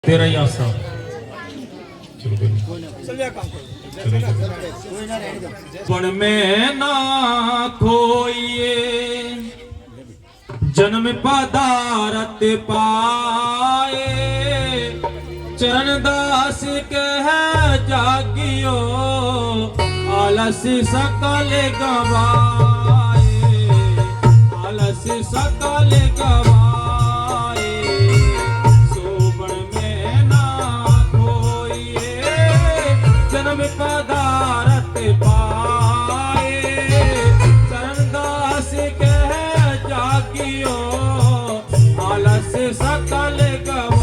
तेरा ही आशा। पण में ना खोइए जन्म पदारत पाए, चरण दास कह जागियो आलस सकल गवाए, आलस सकल गवाए। सोबन में ना खोइए जन्म पदारत पाए, चरण दास कह जागियो आलस सकल गवाए।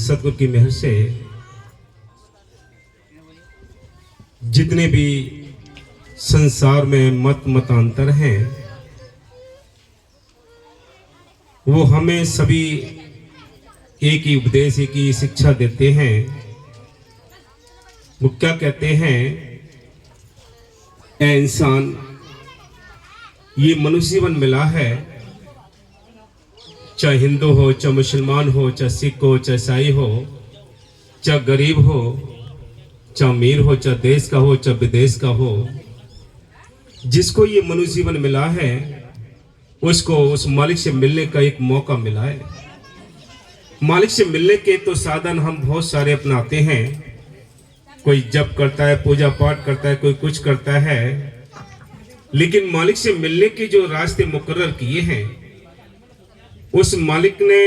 सतगुरु की मेहर से जितने भी संसार में मत मतांतर हैं वो हमें सभी एक ही उपदेश, एक ही शिक्षा देते हैं। वो क्या कहते हैं, ऐ इंसान ये मनुष्य जीवन मिला है, चाहे हिंदू हो, चाहे मुसलमान हो, चाहे सिख हो, चाहे ईसाई हो, चाहे गरीब हो, चाहे अमीर हो, चाहे देश का हो, चाहे विदेश का हो, जिसको ये मनुष्य जीवन मिला है उसको उस मालिक से मिलने का एक मौका मिला है। मालिक से मिलने के तो साधन हम बहुत सारे अपनाते हैं। कोई जप करता है, पूजा पाठ करता है, कोई कुछ करता है, लेकिन मालिक से मिलने के जो रास्ते मुकर्रर किए हैं उस मालिक ने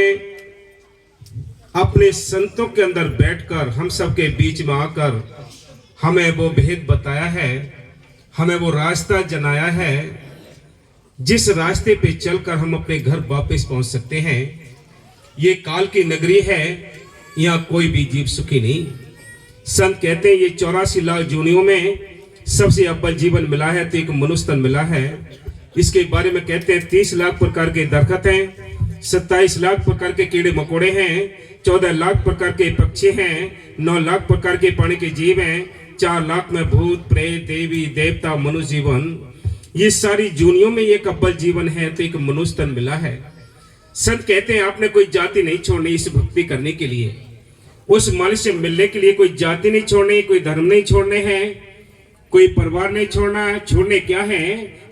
अपने संतों के अंदर बैठकर हम सबके बीच में आकर हमें वो भेद बताया है, हमें वो रास्ता जनाया है जिस रास्ते पे चलकर हम अपने घर वापस पहुंच सकते हैं। ये काल की नगरी है, यहाँ कोई भी जीव सुखी नहीं। संत कहते हैं ये 84 लाख जूनियों में सबसे अव्वल जीवन मिला है तो एक मनुष्य तन मिला है। इसके बारे में कहते हैं 30 लाख प्रकार के दरखत हैं, 27 लाख प्रकार के कीड़े मकोड़े हैं, 14 लाख प्रकार के पक्षी हैं, 9 लाख प्रकार के पानी के जीव हैं, 4 लाख में भूत प्रेत देवी देवता मनुष्य जीवन। ये सारी जूनियों में एक अव्वल जीवन है तो एक मनुष्य तन मिला है। संत कहते हैं आपने कोई जाति नहीं छोड़नी इस भक्ति करने के लिए, उस मालिक से मिलने के लिए कोई जाति नहीं छोड़नी, कोई धर्म नहीं छोड़ने हैं, कोई परिवार नहीं छोड़ना। छोड़ने क्या है,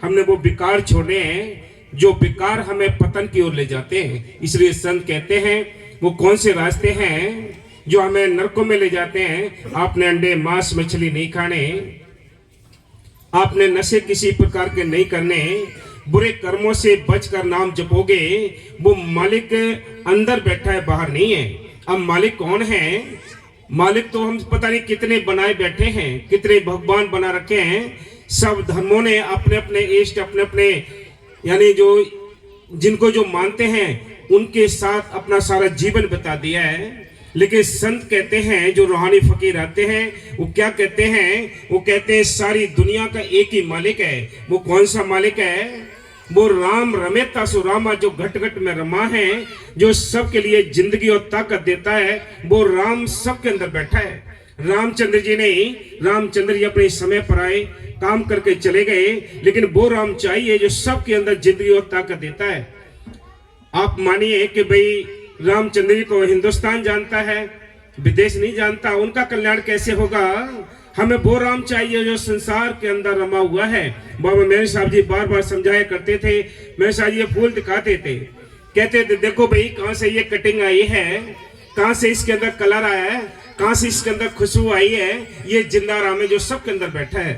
हमने वो विकार छोड़ने हैं जो विकार हमें पतन की ओर ले जाते हैं। इसलिए संत कहते हैं वो कौन से रास्ते हैं जो हमें नरकों में ले जाते हैं। आपने अंडे मांस मछली नहीं खाने, आपने नशे किसी प्रकार के नहीं करने, बुरे कर्मों से बचकर नाम जपोगे। वो मालिक अंदर बैठा है, बाहर नहीं है। अब मालिक कौन है? मालिक तो हम पता नहीं कितने बनाए बैठे हैं, कितने भगवान बना रखे हैं। सब धर्मों ने अपने अपने इष्ट, अपने अपने यानी जो जिनको जो मानते हैं उनके साथ अपना सारा जीवन बता दिया है। लेकिन संत कहते हैं जो रूहानी फकीर आते हैं वो क्या कहते हैं, वो कहते हैं सारी दुनिया का एक ही मालिक है। वो कौन सा मालिक है? वो राम रमेता सो रामा, जो घट घट में रमा है, जो सबके लिए जिंदगी और ताकत देता है। वो राम सबके अंदर बैठा है। रामचंद्र जी नहीं, रामचंद्र जी अपने समय पर आए, काम करके चले गए, लेकिन वो राम चाहिए जो सबके अंदर जिंदगी और ताकत देता है। आप मानिए कि भाई रामचंद्र जी को हिंदुस्तान जानता है, विदेश नहीं जानता, उनका कल्याण कैसे होगा? हमें वो राम चाहिए जो संसार के अंदर रमा हुआ है। बाबा मेहर साहब जी बार बार समझाया करते थे। मेहर साहब ये फूल दिखाते थे, कहते थे देखो भाई कहाँ से ये कटिंग आई है, कहाँ से इसके अंदर कलर आया है, कहाँ से इसके अंदर खुशबू आई है। ये जिंदा राम है जो सबके अंदर बैठा है।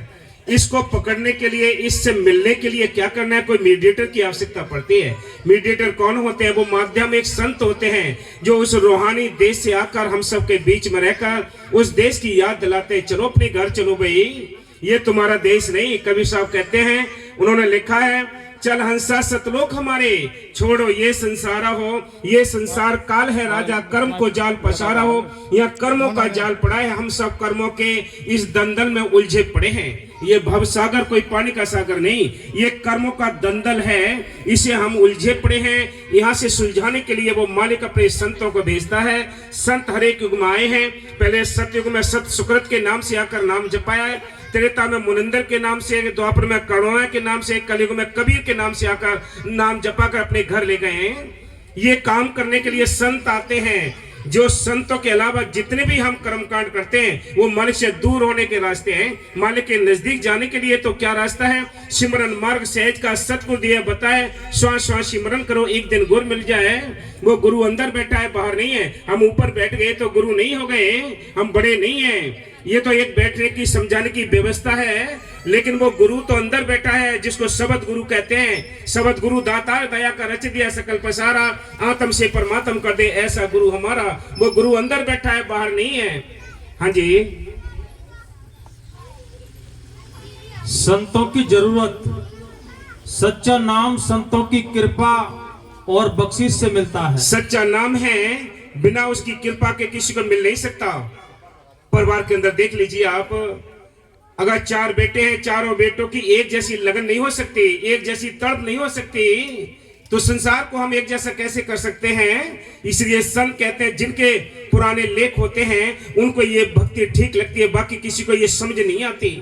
इसको पकड़ने के लिए, इससे मिलने के लिए क्या करना है? कोई मीडिएटर की आवश्यकता पड़ती है। मीडिएटर कौन होते हैं? वो माध्यम एक संत होते हैं जो उस रूहानी देश से आकर हम सबके बीच में रहकर उस देश की याद दिलाते हैं। चलो अपने घर चलो भाई, ये तुम्हारा देश नहीं। कबीर साहब कहते हैं, उन्होंने लिखा है, चल हंसा सतलोक हमारे, छोड़ो ये संसारा हो, ये संसार काल है राजा, कर्म को जाल पसारा हो। यहाँ कर्मों का जाल पड़ा है, हम सब कर्मों के इस दंदल में उलझे पड़े हैं। ये भव सागर कोई पानी का सागर नहीं, ये कर्मों का दंदल है, इसे हम उलझे पड़े हैं। यहाँ से सुलझाने के लिए वो मालिक अपने संतों को भेजता है। संत हर एक युग में आए हैं। पहले सतयुग में सत सुकृत के नाम से आकर नाम जपाया है, त्रेता में मुनिंदर के नाम से, द्वापर में करुणा के नाम से, कलयुग में कबीर के नाम से आकर नाम जपा कर अपने घर ले गए हैं। ये काम करने के लिए संत आते हैं। जो संतों के अलावा जितने भी हम कर्मकांड करते हैं वो मालिक से दूर होने के रास्ते हैं। मालिक के नजदीक जाने के लिए तो क्या रास्ता है? सिमरन मार्ग सहज का सतगुरु दिया बताए, श्वास श्वास सिमरन करो, एक दिन गुरु मिल जाए। वो गुरु अंदर बैठा है, बाहर नहीं है। हम ऊपर बैठ गए तो गुरु नहीं हो गए, हम बड़े नहीं हैं। ये तो एक बैठने की समझाने की व्यवस्था है, लेकिन वो गुरु तो अंदर बैठा है, जिसको शब्द गुरु कहते हैं। शब्द गुरु दातार दया का रच दिया सकल पसारा, आत्म से परमात्म कर दे ऐसा गुरु हमारा। वो गुरु अंदर बैठा है, बाहर नहीं है। हाँ जी, संतों की जरूरत, सच्चा नाम संतों की कृपा और बख्शिश से मिलता है। सच्चा नाम है, बिना उसकी कृपा के किसी को मिल नहीं सकता। परिवार के अंदर देख लीजिए आप, अगर 4 बेटे हैं, चारों बेटों की एक जैसी लगन नहीं हो सकती, एक जैसी तड़प नहीं हो सकती, तो संसार को हम एक जैसा कैसे कर सकते हैं? इसलिए संत कहते हैं, जिनके पुराने लेख होते हैं उनको ये भक्ति ठीक लगती है, बाकी किसी को ये समझ नहीं आती।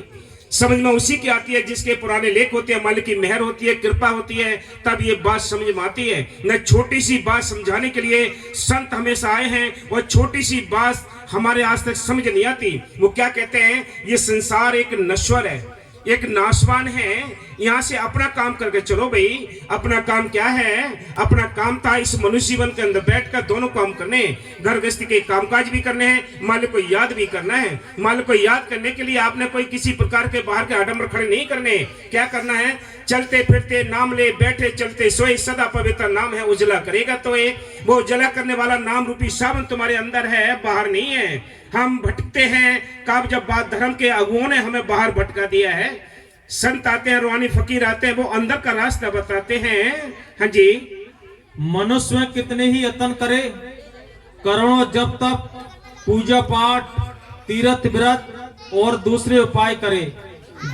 समझ में उसी की आती है जिसके पुराने लेख होते हैं, मालिक की मेहर होती है, कृपा होती है, तब ये बात समझ में आती है। न छोटी सी बात समझाने के लिए संत हमेशा आए हैं, और छोटी सी बात हमारे आज तक समझ नहीं आती। वो क्या कहते हैं? ये संसार एक नश्वर है, एक नाशवान है, यहाँ से अपना काम करके चलो भाई। अपना काम क्या है? अपना काम था इस मनुष्य जीवन के अंदर बैठकर दोनों काम करने, घर गृहस्थी के कामकाज भी करने हैं, मालिक को याद भी करना है। मालिक को याद करने के लिए आपने कोई किसी प्रकार के बाहर के आडंबर खड़े नहीं करने। क्या करना है? चलते फिरते नाम ले, बैठे चलते सोए, सदा पवित्र नाम है, उजला करेगा तो ये। वो उजला करने वाला नाम रूपी सावन तुम्हारे अंदर है, बाहर नहीं है। हम भटकते हैं, कब जब बात धर्म के अगुओं ने हमें बाहर भटका दिया है। संत आते हैं, रूहानी फकीर आते हैं, वो अंदर का रास्ता बताते हैं। हाँ जी, मनुष्य में कितने ही यत्न करे, करोड़ों जब तक पूजा पाठ, तीर्थ व्रत और दूसरे उपाय करे,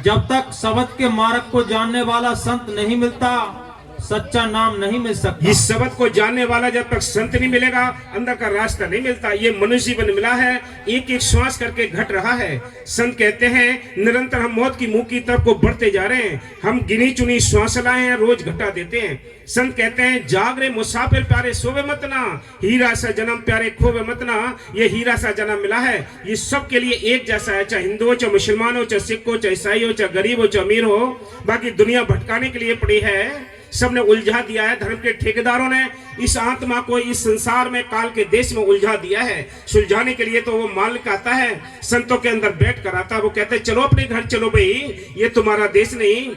जब तक शब्द के मार्ग को जानने वाला संत नहीं मिलता, सच्चा नाम नहीं मिल सकता। इस शब्द को जानने वाला जब तक संत नहीं मिलेगा, अंदर का रास्ता नहीं मिलता। ये मनुष्य जीवन मिला है, एक एक श्वास करके घट रहा है। संत कहते हैं, निरंतर हम मौत की मुंह की तरफ को बढ़ते जा रहे हैं। हम गिनी चुनी श्वास लाए हैं, रोज घटा देते हैं। संत कहते हैं, जाग रे मुसाफिर प्यारे सोवे मत ना, हीरा सा जन्म प्यारे खोवे मत ना। ये हीरा सा जन्म मिला है, ये सब के लिए एक जैसा है, चाहे हिंदू हो, चाहे मुसलमान हो, चाहे सिख हो, चाहे ईसाई हो, चाहे गरीब हो, चाहे अमीर हो। बाकी दुनिया भटकाने के लिए पड़ी है, सबने उलझा दिया है। धर्म के ठेकेदारों ने इस आत्मा को इस संसार में, काल के देश में उलझा दिया है। सुलझाने के लिए तो वो मालिक आता है, संतों के अंदर बैठ कर आता है। वो कहते हैं, चलो अपने घर चलो भाई, ये तुम्हारा देश नहीं।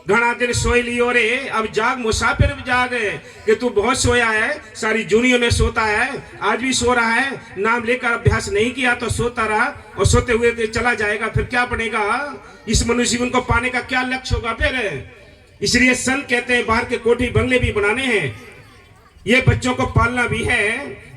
घना दिन सोई लियो रे, अब जाग मुसाफिर जाग, कि तू बहुत सोया है, सारी दुनिया में सोता है, आज भी सो रहा है। नाम लेकर अभ्यास नहीं किया तो सोता रहा, और सोते हुए चला जाएगा, फिर क्या बनेगा? इस मनुष्य जीवन को पाने का क्या लक्ष्य होगा फिर? इसलिए संत कहते हैं, बाहर के कोठी बंगले भी बनाने हैं, ये बच्चों को पालना भी है,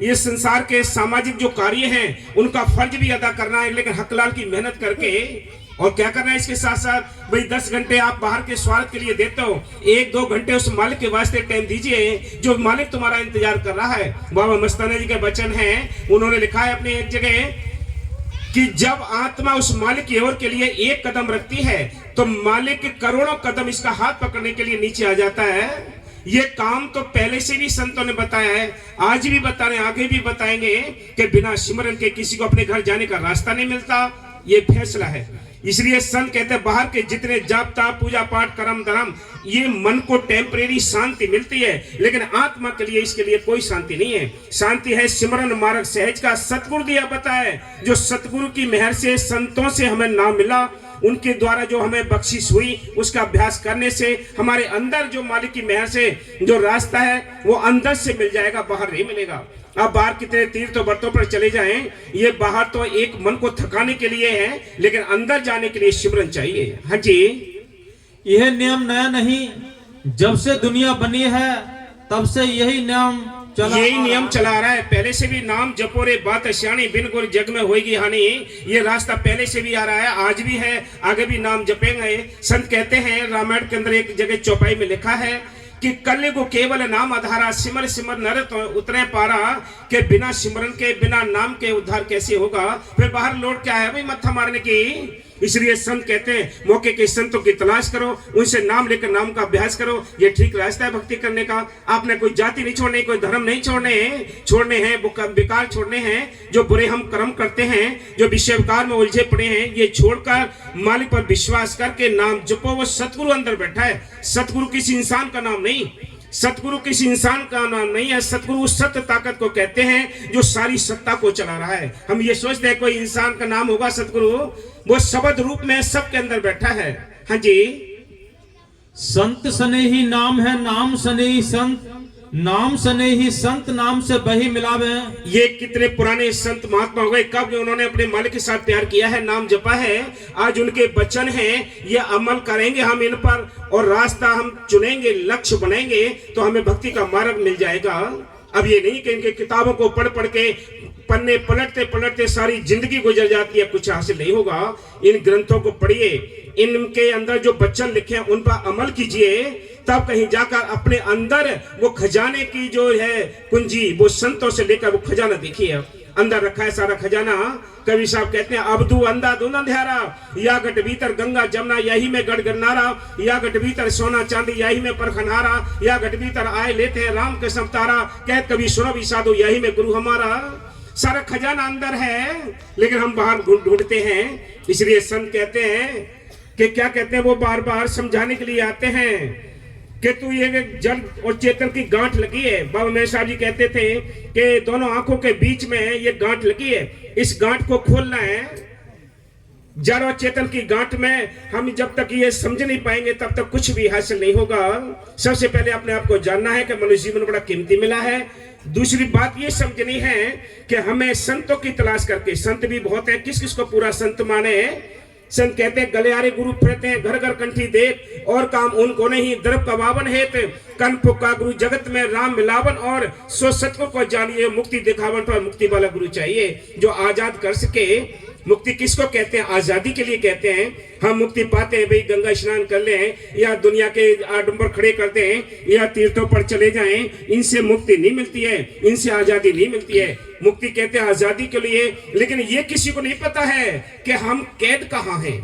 ये संसार के सामाजिक जो कार्य हैं उनका फर्ज भी अदा करना है, लेकिन हकलाल की मेहनत करके। और क्या करना है इसके साथ साथ? भाई 10 घंटे आप बाहर के स्वार्थ के लिए देते हो, 1-2 घंटे उस मालिक के वास्ते टाइम दीजिए, जो मालिक तुम्हारा इंतजार कर रहा है। बाबा मस्ताना जी के वचन हैं, उन्होंने लिखा है अपनी एक जगह कि जब आत्मा उस मालिक की ओर के लिए एक कदम रखती है, तो मालिक करोड़ों कदम इसका हाथ पकड़ने के लिए नीचे आ जाता है। ये काम तो पहले से भी संतों ने बताया है, आज भी बता रहे हैं, आगे भी बताएंगे कि बिना सिमरन के किसी को अपने घर जाने का रास्ता नहीं मिलता। ये फैसला है, इसलिए संत कहते हैं बाहर के जितने जाप ताप पूजा पाठ कर्म धर्म ये मन को टेम्परेरी शांति मिलती है, लेकिन आत्मा के लिए इसके लिए कोई शांति नहीं है। शांति है सिमरन मार्ग सहज का, सतगुरु दिया बताए, जो सतगुरु की मेहर से संतों से हमें नाम मिला, उनके द्वारा जो हमें बख्शिश हुई, उसका अभ्यास करने से हमारे अंदर जो मालिक की मेहर से जो रास्ता है वो अंदर से मिल जाएगा, बाहर नहीं मिलेगा। अब बाहर कितने तीर्थ व्रतों पर चले जाएं, ये बाहर तो एक मन को थकाने के लिए है, लेकिन अंदर जाने के लिए सिमरन चाहिए। हाँ जी, यह नियम नया नहीं, जब से दुनिया बनी है तब से यही नियम चला आ रहा है। पहले से भी नाम जपो रे बात श्याणी, बिन गुर जग में होगी हानि, ये रास्ता पहले से भी आ रहा है, आज भी है, आगे भी नाम जपेंगे। संत कहते हैं रामायण के अंदर एक जगह चौपाई में लिखा है कि कल को केवल नाम आधारा, सिमर सिमर नर तो उतरे पारा, के बिना सिमरन के बिना नाम के उद्धार कैसे होगा। फिर बाहर लौट क्या है भाई मत्था मारने की। इसलिए संत कहते हैं मौके के संतों की तलाश करो, उनसे नाम लेकर नाम का अभ्यास करो, ये ठीक रास्ता है भक्ति करने का। आपने कोई जाति नहीं छोड़नी, कोई धर्म नहीं छोड़ने हैं विकार छोड़ने हैं, जो बुरे हम कर्म करते हैं, जो विषय विकार में उलझे पड़े हैं, ये छोड़कर मालिक पर विश्वास करके नाम जपो। वो सतगुरु अंदर बैठा है, सतगुरु किसी इंसान का नाम नहीं, सतगुरु किसी इंसान का नाम नहीं है। सतगुरु उस सत्य ताकत को कहते हैं जो सारी सत्ता को चला रहा है। हम ये सोचते हैं कोई इंसान का नाम होगा सतगुरु, वो शब्द रूप में सबके अंदर बैठा है। हाँ जी, संत सने ही नाम है, नाम सने ही संत, नाम सने ही संत, नाम से बही मिलावे। ये कितने पुराने संत महात्मा हो गए, कब उन्होंने अपने मालिक के साथ प्यार किया है, नाम जपा है, आज उनके वचन हैं, ये अमल करेंगे हम इन पर और रास्ता हम चुनेंगे, लक्ष्य बनाएंगे तो हमें भक्ति का मार्ग मिल जाएगा। अब ये नहीं कि इनके किताबों को पढ़ पढ़ के पन्ने पलटते पलटते सारी जिंदगी गुजर जाती है, कुछ हासिल नहीं होगा। इन ग्रंथों को पढ़िए, इनके अंदर जो वचन लिखे हैं उन पर अमल कीजिए, तब कहीं जाकर अपने अंदर वो खजाने की जो है कुंजी, वो संतों से लेकर वो खजाना देखिए, अंदर रखा है सारा खजाना। कवि साहब कहते हैं अबधू अंधा दून अंधेरा, या गट भीतर गंगा जमुना यही में गढ़ गन्नारा, या गट भीतर सोना चांदी यही में परखनहारा, या गट भीतर आए लेते हैं राम के समतारा, कहत कभी सुनो भी साधु यही में गुरु हमारा। सारा खजाना अंदर है, लेकिन हम बाहर ढूंढते हैं। इसलिए संत कहते हैं कि क्या कहते हैं, वो बार बार समझाने के लिए आते हैं कि तू ये जल और चेतन की गांठ लगी है। बाबा मेहर साहब जी कहते थे कि दोनों आंखों के बीच में ये गांठ लगी है, इस गांठ को खोलना है। जड़ और चेतन की गांठ में हम जब तक ये समझ नहीं पाएंगे तब तक कुछ भी हासिल नहीं होगा। सबसे पहले अपने आप को जानना है कि मनुष्य जीवन बड़ा कीमती मिला है। दूसरी बात ये समझनी है कि हमें संतों की तलाश करके, संत भी बहुत है, किस किस को पूरा संत माने। संत कहते हैं गलियारे गुरु फिरते हैं घर घर कंठी देख, और काम उनको नहीं दर्प का वावन हेत, कन पुका गुरु जगत में राम मिलावन, और सो सतगुरु को जानिए मुक्ति दिखावन पर मुक्ति वाला गुरु चाहिए जो आजाद कर सके। मुक्ति किसको कहते हैं? आजादी के लिए कहते हैं। हम मुक्ति पाते हैं भाई गंगा स्नान कर लें, या दुनिया के आडंबर खड़े कर दें, या तीर्थों पर चले जाएं, इनसे मुक्ति नहीं मिलती है, इनसे आजादी नहीं मिलती है। मुक्ति कहते हैं आजादी के लिए, लेकिन ये किसी को नहीं पता है कि हम कैद कहाँ हैं।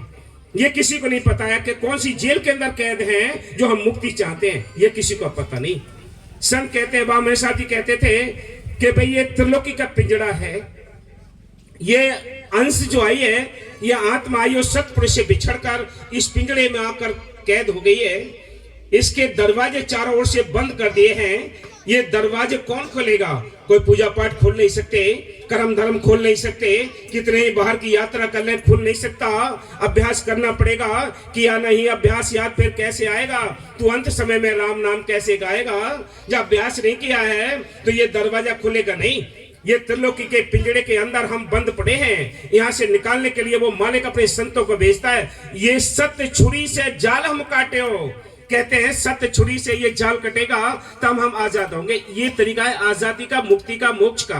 ये किसी को नहीं पता है कि कौन सी जेल के अंदर कैद हैं जो हम मुक्ति चाहते हैं, ये किसी को पता नहीं। संत कहते हैं, बाबा मेहर साहब जी कहते थे कि भाई ये त्रिलोकी का पिंजड़ा है, ये अंश जो आई है, ये आत्मा आई और सतपुरुष से बिछड़कर इस पिंजड़े में आकर कैद हो गई है। इसके दरवाजे चारों ओर से बंद कर दिए हैं। ये दरवाजे कौन खोलेगा? कोई पूजा पाठ खोल नहीं सकते, कर्म धर्म खोल नहीं सकते, कितने ही बाहर की यात्रा कर ले खोल नहीं सकता। अभ्यास करना पड़ेगा, किया नहीं अभ्यास याद फिर कैसे आएगा? तू अंत समय में राम नाम कैसे गाएगा? जब अभ्यास नहीं किया है तो ये दरवाजा खुलेगा नहीं। ये त्रिलोकी के पिंजड़े के अंदर हम बंद पड़े हैं, यहाँ से निकालने के लिए वो मालिक अपने संतों को भेजता है। ये सत्य छुरी से जाल हम काटे हो, कहते हैं सत्य छुरी से ये जाल कटेगा तब हम आजाद होंगे। ये तरीका है आजादी का, मुक्ति का, मोक्ष का।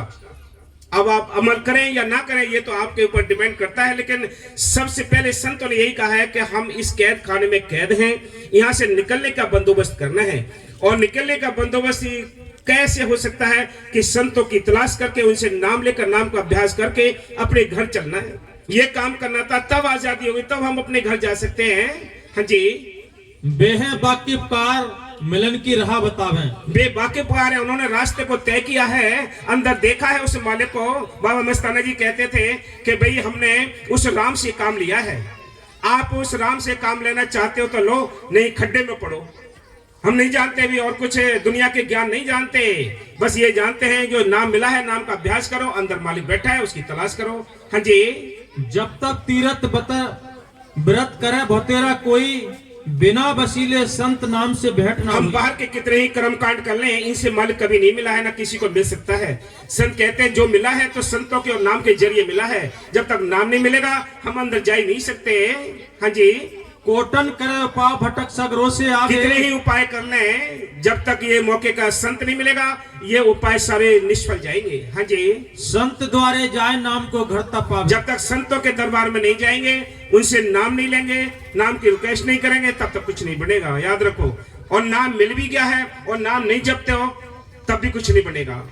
अब आप अमल करें या ना करें ये तो आपके ऊपर डिपेंड करता है, लेकिन सबसे पहले संतों ने यही कहा है कि हम इस कैद खाने में कैद हैं, यहाँ से निकलने का बंदोबस्त करना है। और निकलने का बंदोबस्त कैसे हो सकता है कि संतों की तलाश करके, उनसे नाम लेकर, नाम का अभ्यास करके अपने घर चलना है। ये काम करना था, तब आजादी होगी, तब हम अपने घर जा सकते हैं। हाँ जी, बेहे वाकिफकार मिलन की राह बतावें। बेवाकिफकार है, उन्होंने रास्ते को तय किया है, अंदर देखा है उस मालिक को। बाबा मस्ताना जी कहते थे कि भाई हमने उस राम से काम लिया है, आप उस राम से काम लेना चाहते हो तो लो, नहीं खड्डे में पड़ो। हम नहीं जानते भी और कुछ दुनिया के ज्ञान नहीं जानते, बस ये जानते हैं जो नाम मिला है नाम का अभ्यास करो, अंदर मालिक बैठा है उसकी तलाश करो। हाँ जी। जब तक तीरथ व्रत करे भतेरा कोई, बिना वसीले संत नाम से भेंट ना हम हुई। बाहर के कितने ही कर्म कांड कर लें, इनसे मालिक कभी नहीं मिला है, ना किसी को मिल सकता है। संत कहते हैं जो मिला है तो संतों के और नाम के जरिए मिला है, जब तक नाम नहीं मिलेगा हम अंदर जा ही नहीं सकते। हाँ जी। कोटन करे पाव भटक सगरों से आगे, कितने ही उपाय कर लें, जब तक ये मौके का संत नहीं मिलेगा ये उपाय सारे निष्फल जाएंगे। हाँ जी। संत द्वारे जाए नाम को घरता पावे, जब तक संतों के दरबार में नहीं जाएंगे, उनसे नाम नहीं लेंगे, नाम की रिक्वेस्ट नहीं करेंगे, तब तक कुछ नहीं बनेगा, याद रखो। और नाम मिल भी गया है और नाम नहीं जपते हो तब भी कुछ नहीं बनेगा।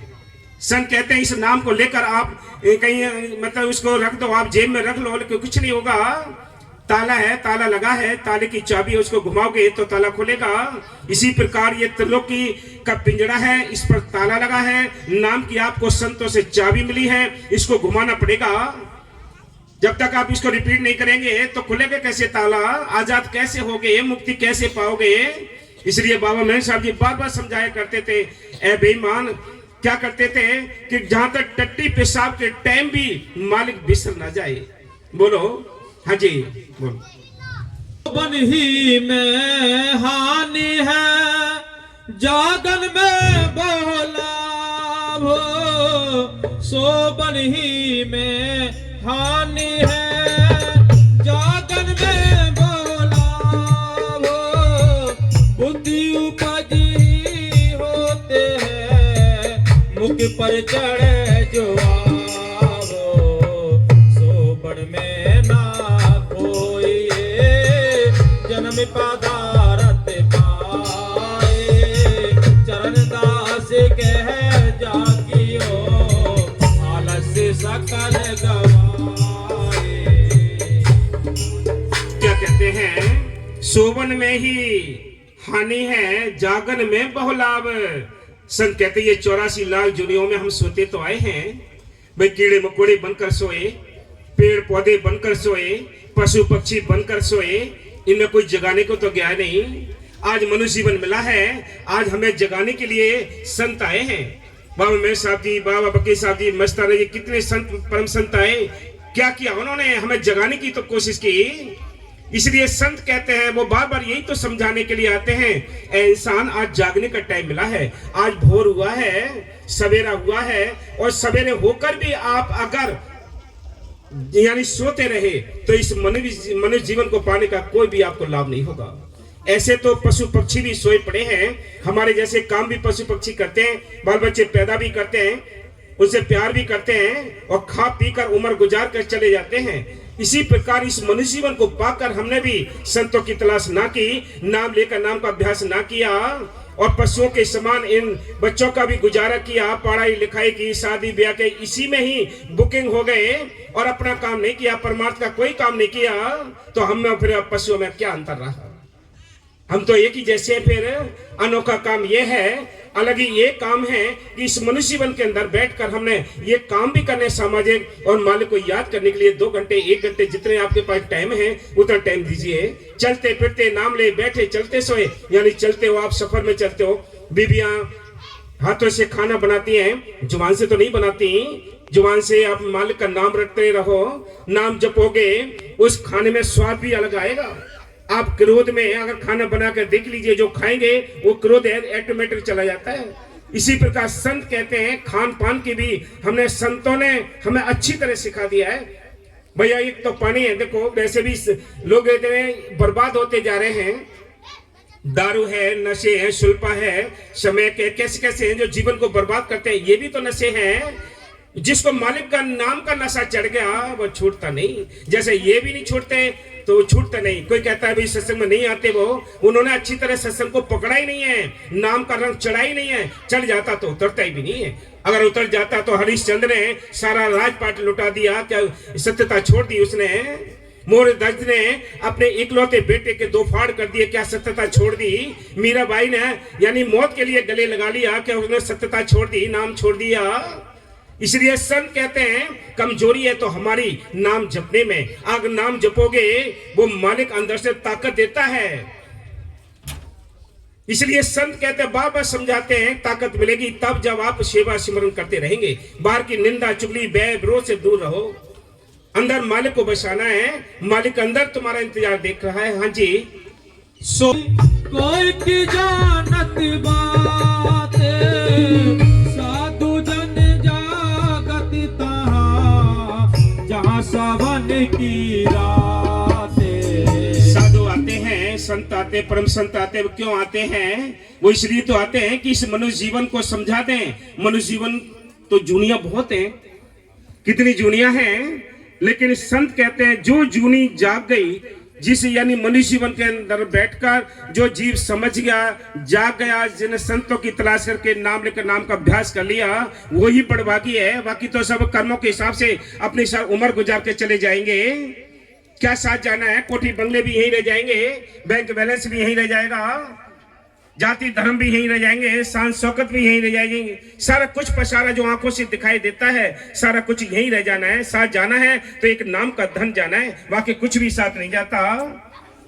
संत कहते हैं इस नाम को लेकर आप कहीं मतलब उसको रख दो, आप जेब में रख लो, लेकिन कुछ नहीं होगा। ताला है, ताला लगा है, ताले की चाबी है, उसको घुमाओगे तो ताला खुलेगा। इसी प्रकार ये त्रिलोकी का पिंजरा है, इस पर ताला लगा है, नाम की आपको संतों से चाबी मिली है, इसको घुमाना पड़ेगा। जब तक आप इसको रिपीट नहीं करेंगे तो खुलेगा कैसे ताला, आजाद कैसे होगे, मुक्ति कैसे पाओगे। इसलिए बाबा महेंद्र साहब जी बार बार समझाया करते थे, ए बेईमान क्या करते थे कि जहां तक टट्टी पेशाब के टाइम भी मालिक बिसर ना जाए। बोलो। हाँ जी बोलो। बन ही में हानि है, जागन में बहुलाभ, सोबन ही में हानि है, जागन में बहुलाभ, बुद्धि उपजी होते हैं, मुख पर चढ़े जो आवो, सोबन में ना कोई जन्म पदारथ पाए, चरण दास कह जागियो, आलस्य सकल गवाए। क्या कहते हैं, सोवन में ही हानि है, जागन में बहुलाभ। संत कहते ये 84 लाख दुनियाओं में हम सोते तो आए हैं भाई, कीड़े मकोड़े बनकर सोए, पेड़ पौधे बनकर सोए, पशु पक्षी बनकर सोए, इनमें कोई जगाने को तो गया नहीं। आज मनुष्य जीवन मिला है, आज हमें जगाने के लिए संत आए हैं। बाबा मेहर साहब जी, बाबा बकीर साहब जी, मस्ताना जी, कितने संत परम संत आए, क्या किया उन्होंने, हमें जगाने की तो कोशिश की। इसलिए संत कहते हैं वो बार बार यही तो समझाने के लिए आते हैं, ए इंसान आज जागने का टाइम मिला है, आज भोर हुआ है, सवेरा हुआ है, और सवेरे होकर भी आप अगर यानी सोते रहे तो इस मनुष्य जीवन को पाने का कोई भी आपको लाभ नहीं होगा। ऐसे तो पशु पक्षी भी सोए पड़े हैं, हमारे जैसे काम भी पशु पक्षी करते हैं, बाल बच्चे पैदा भी करते हैं, उनसे प्यार भी करते हैं और खा पी कर उम्र गुजार कर चले जाते हैं। इसी प्रकार इस मनुष्य जीवन को पाकर हमने भी संतों की तलाश ना की, नाम लेकर नाम का अभ्यास ना किया, और पशुओं के समान इन बच्चों का भी गुजारा किया, पढ़ाई लिखाई की, शादी ब्याह के इसी में ही बुकिंग हो गए और अपना काम नहीं किया, परमार्थ का कोई काम नहीं किया, तो हम में फिर पशुओं में क्या अंतर रहा। हम तो एक ही जैसे। फिर अनोखा काम यह है, अलग ही ये काम है कि इस मनुष्य जीवन के अंदर बैठकर हमने ये काम भी करने, सामाजिक और मालिक को याद करने के लिए 2 घंटे 1 घंटे जितने आपके पास टाइम है उतना टाइम दीजिए। चलते फिरते, नाम ले बैठे, चलते सोए, यानी चलते हो आप, सफर में चलते हो। बीबियां हाथों से खाना बनाती हैं, जुबान से तो नहीं बनाती, जुबान से आप मालिक का नाम रखते रहो, नाम जपोगे, उस खाने में स्वाद भी अलग आएगा। आप क्रोध में अगर खाना बनाकर देख लीजिए, जो खाएंगे वो क्रोध ऑटोमेटिक चला जाता है। इसी प्रकार संत कहते हैं, खान पान की भी हमने, संतों ने हमें अच्छी तरह सिखा दिया है। भैया एक तो पानी है, देखो वैसे भी लोग बर्बाद होते जा रहे हैं, दारू है, नशे हैं, शुल्पा है, समय के कैसे कैसे हैं जो जीवन को बर्बाद करते हैं, ये भी तो नशे हैं। जिसको मालिक का नाम का नशा चढ़ गया वो छूटता नहीं, जैसे ये भी नहीं छूटते तो छूटता नहीं। कोई कहता है भाई सत्संग में नहीं आते, वो उन्होंने अच्छी तरह सत्संग को पकड़ा ही नहीं है, नाम का रंग चढ़ा ही नहीं है। चढ़ जाता तो उतरता ही भी नहीं है। अगर उतर जाता तो हरिश्चंद्र ने सारा राजपाट लुटा दिया, क्या सत्यता छोड़ दी उसने। मोहनदास ने अपने इकलौते बेटे के 2 फाड़ कर दिए, क्या सत्यता छोड़ दी। मीराबाई ने यानी मौत के लिए गले लगा लिया, क्या उसने सत्यता छोड़ दी, नाम छोड़ दिया। इसलिए संत कहते हैं कमजोरी है तो हमारी नाम जपने में। अगर नाम जपोगे वो मालिक अंदर से ताकत देता है। इसलिए संत कहते हैं, बार बार समझाते हैं, ताकत मिलेगी तब जब आप सेवा सिमरन करते रहेंगे। बाहर की निंदा चुगली बैर विरोध से दूर रहो। अंदर मालिक को बसाना है, मालिक अंदर तुम्हारा इंतजार देख रहा है। हाँ जी। सो कोई की जानत बात साधु जन जागत तहाँ जहाँ सावन की रात। साधु आते हैं, संत आते, परम संत आते, वो क्यों आते हैं? वो इसलिए तो आते हैं कि इस मनुष्य जीवन को समझा दें। मनुष्य जीवन तो जूनियां बहुत हैं, कितनी जूनियां हैं, लेकिन संत कहते हैं जो जूनी जाग गई, जिस यानी मनुष्य जीवन के अंदर बैठकर जो जीव समझ गया, जाग गया, जिन संतों की तलाश करके नाम लेकर नाम का अभ्यास कर लिया, वही बड़भागी है। बाकी तो सब कर्मों के हिसाब से अपनी सारी उम्र गुजार के चले जाएंगे। क्या साथ जाना है? कोठी बंगले भी यहीं रह जाएंगे, बैंक बैलेंस भी यहीं रह जाएगा, जाति धर्म भी यहीं रह जाएंगे, शान शौकत भी यहीं रह जाएंगे, सारा कुछ पसारा जो आंखों से दिखाई देता है सारा कुछ यहीं रह जाना है। साथ जाना है तो एक नाम का धन जाना है, बाकी कुछ भी साथ नहीं जाता।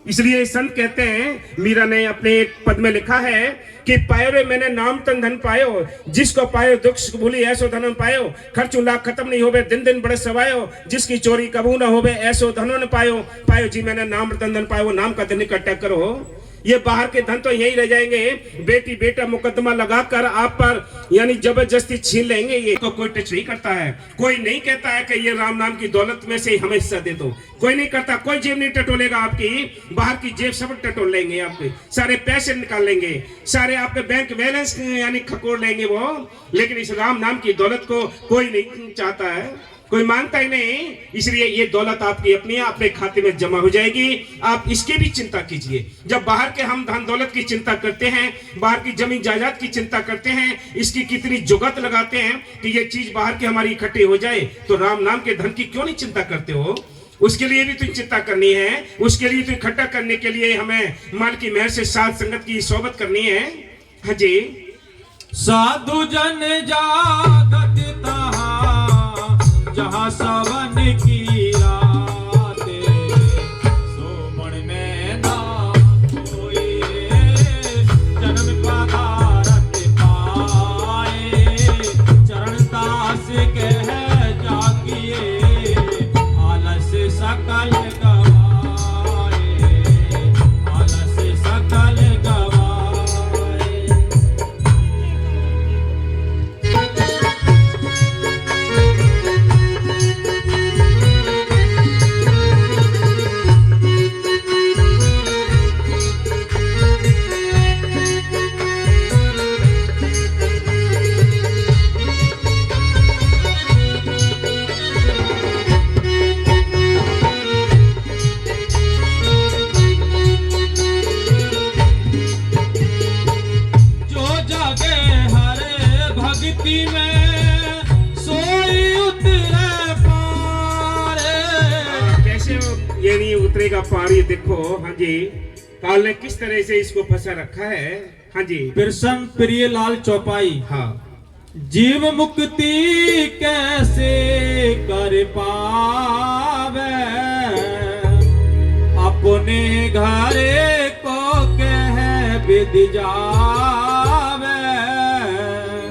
इसलिए संत कहते हैं, मीरा ने अपने एक पद में लिखा है कि पायो रे मैंने नाम तन धन पायो, जिसको पायो दुख सुख भूली ऐसो धन पायो, खर्चो लाख खत्म नहीं होवे दिन दिन बड़े सवायो, जिसकी चोरी कबू न होवे ऐसो धनो न पायो। पायो जी मैंने नाम तन धन पायो, नाम का धन इकट्ठा करो। ये बाहर के धन तो यही रह जाएंगे। बेटी बेटा मुकदमा लगाकर आप पर यानी जबरदस्ती छीन लेंगे, ये तो कोई टच नहीं करता है। कोई नहीं कहता है कि ये राम नाम की दौलत में से हमें हिस्सा दे दो, कोई नहीं करता। कोई जेब नहीं टटोलेगा आपकी, बाहर की जेब सब टटोल लेंगे, आपके सारे पैसे निकाल लेंगे, सारे आपके बैंक बैलेंस यानी खकोड़ लेंगे वो। लेकिन इस राम नाम की दौलत को कोई नहीं चाहता है, कोई मानता ही नहीं। इसलिए ये दौलत आपकी अपनी अपने खाते में जमा हो जाएगी, आप इसकी भी चिंता कीजिए। जब बाहर के हम धन दौलत की चिंता करते हैं, बाहर की जमीन जायदाद की चिंता करते हैं, इसकी कितनी जुगत लगाते हैं कि ये चीज बाहर की हमारी इकट्ठी हो जाए, तो राम नाम के धन की क्यों नहीं चिंता करते हो? उसके लिए भी तो चिंता करनी है, उसके लिए तो इकट्ठा करने के लिए हमें माल की मेहर से साथ संगत की सोबत करनी है। हाँ जी। साधु जन जागत तहाँ जहाँ सावन की रात, सोमन में ना कोई जन्म पदारथ पाए, चरण दास कह जागिए आलस सकल गवाए, आलस सकल गवाए। उतरेगा पार, ये देखो। हाँ जी, काल ने किस तरह से इसको फंसा रखा है। हाँ जी। प्रसन्न प्रियलाल चौपाई। हाँ। जीव मुक्ति कैसे कर पावे, अपने घरे को कह विद जावे।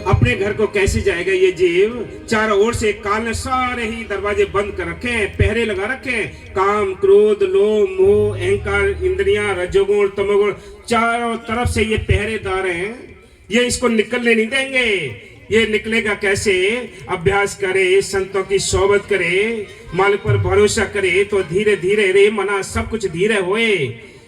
अपने घर को कैसे जाएगा ये जीव? चारों ओर से काल ने सारे ही दरवाजे बंद कर रखे हैं, पहरे लगा रखे हैं। काम क्रोध लोभ मोह अहंकार इंद्रियां रजोगुण तमोगुण चारों तरफ से ये पहरेदार हैं, ये इसको निकलने नहीं देंगे। ये निकलेगा कैसे? अभ्यास करे, संतों की सोबत करे, मालिक पर भरोसा करे, तो धीरे धीरे रे मना सब कुछ धीरे होए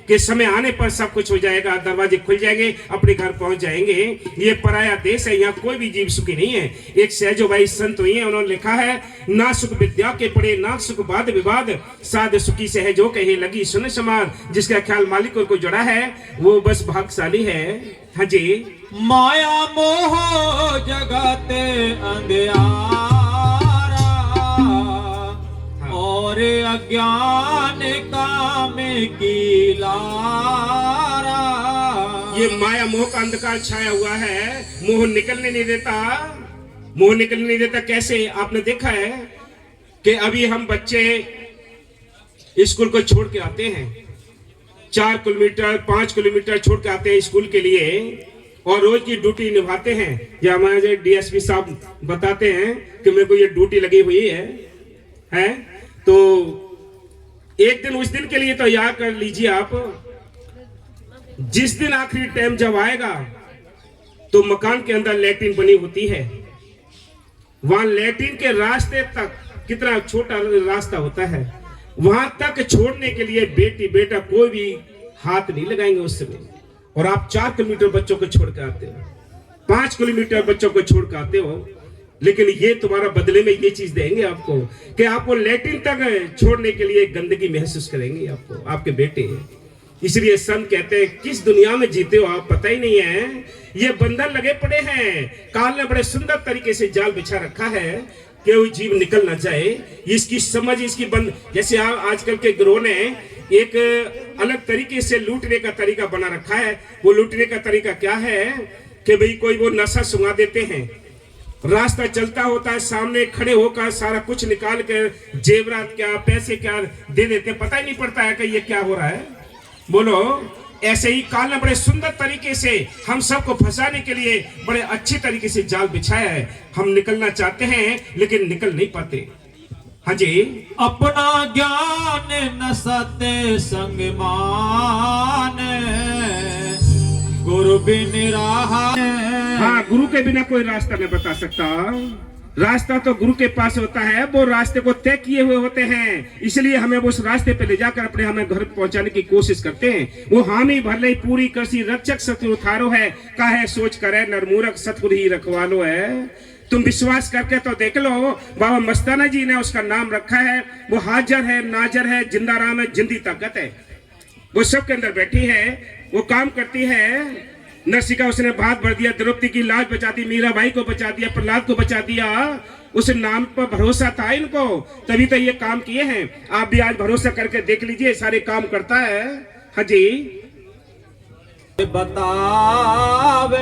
कि समय आने पर सब कुछ हो जाएगा, दरवाजे खुल जाएंगे, अपने घर पहुंच जाएंगे। ये पराया देश है, यहाँ कोई भी जीव सुखी नहीं है। एक सहजो भाई संत हुई है, उन्होंने लिखा है, ना सुख विद्या के पड़े ना सुख वाद विवाद, साध सुखी सहजो कहे लगी सुन समाद। जिसका ख्याल मालिक को जुड़ा है वो बस भाग्यशाली है। हाँ जी। माया मोह जगत अंधियारा और अज्ञान काम की लारा। ये माया मोह का अंधकार छाया हुआ है, मोह निकलने नहीं देता। मुंह निकलने नहीं देता। कैसे? आपने देखा है कि अभी हम बच्चे स्कूल को छोड़ के आते हैं, 4 किलोमीटर 5 किलोमीटर छोड़ के आते हैं स्कूल के लिए, और रोज की ड्यूटी निभाते हैं। या हमारे डीएसपी साहब बताते हैं कि मेरे को ये ड्यूटी लगी हुई है तो एक दिन, उस दिन के लिए तो याद कर लीजिए आप, जिस दिन आखिरी टाइम जब आएगा तो मकान के अंदर लैट्रिन बनी होती है, वहां लैट्रिन के रास्ते तक कितना छोटा रास्ता होता है, वहां तक छोड़ने के लिए बेटी बेटा कोई भी हाथ नहीं लगाएंगे उस समय। और आप 4 किलोमीटर बच्चों को छोड़ के आते हो, 5 किलोमीटर बच्चों को छोड़ के आते हो, लेकिन ये तुम्हारा बदले में ये चीज देंगे आपको कि आपको लैट्रिन तक छोड़ने के लिए गंदगी महसूस करेंगे आपको, आपके बेटे। इसलिए संत कहते हैं किस दुनिया में जीते हो आप, पता ही नहीं है। ये बंधन लगे पड़े हैं, काल ने बड़े सुंदर तरीके से जाल बिछा रखा है कि वो जीव निकल ना जाए। इसकी समझ, इसकी बंद, जैसे आजकल के गिरोह ने एक अलग तरीके से लूटने का तरीका बना रखा है। वो लूटने का तरीका क्या है कि भाई कोई वो नशा सुंघा देते हैं, रास्ता चलता होता है, सामने खड़े होकर सारा कुछ निकाल कर जेवरात क्या पैसे क्या दे देते, पता ही नहीं पड़ता है कि ये क्या हो रहा है। बोलो, ऐसे ही काल ने बड़े सुंदर तरीके से हम सबको फंसाने के लिए बड़े अच्छे तरीके से जाल बिछाया है। हम निकलना चाहते हैं लेकिन निकल नहीं पाते। हाँ जी। अपना ज्ञान न सत्य संग मान, गुरु बिन राह। हाँ, गुरु के बिना कोई रास्ता नहीं बता सकता। रास्ता तो गुरु के पास होता है, वो रास्ते को तय किए हुए होते हैं, इसलिए हमें उस रास्ते पे ले जाकर अपने हमें घर पहुंचाने की कोशिश करते हैं। वो हामी भले पूरी करसी रक्षक सतुर थारो है, काहे सोच करे नरमूरख सतुर ही रखवालो है। तुम विश्वास करके तो देख लो, बाबा मस्ताना जी ने उसका नाम रखा है। वो हाजर है, नाजर है, जिंदा राम है, जिंदी ताकत है। वो सबके अंदर बैठी है, वो काम करती है। नरसी का उसने भात भर दिया, द्रौपदी की लाज बचा दी, मीराबाई को बचा दिया, प्रहलाद को बचा दिया। उस नाम पर भरोसा था इनको, तभी तो ये काम किए हैं। आप भी आज भरोसा करके देख लीजिए, सारे काम करता है। हाँ जी। बतावे।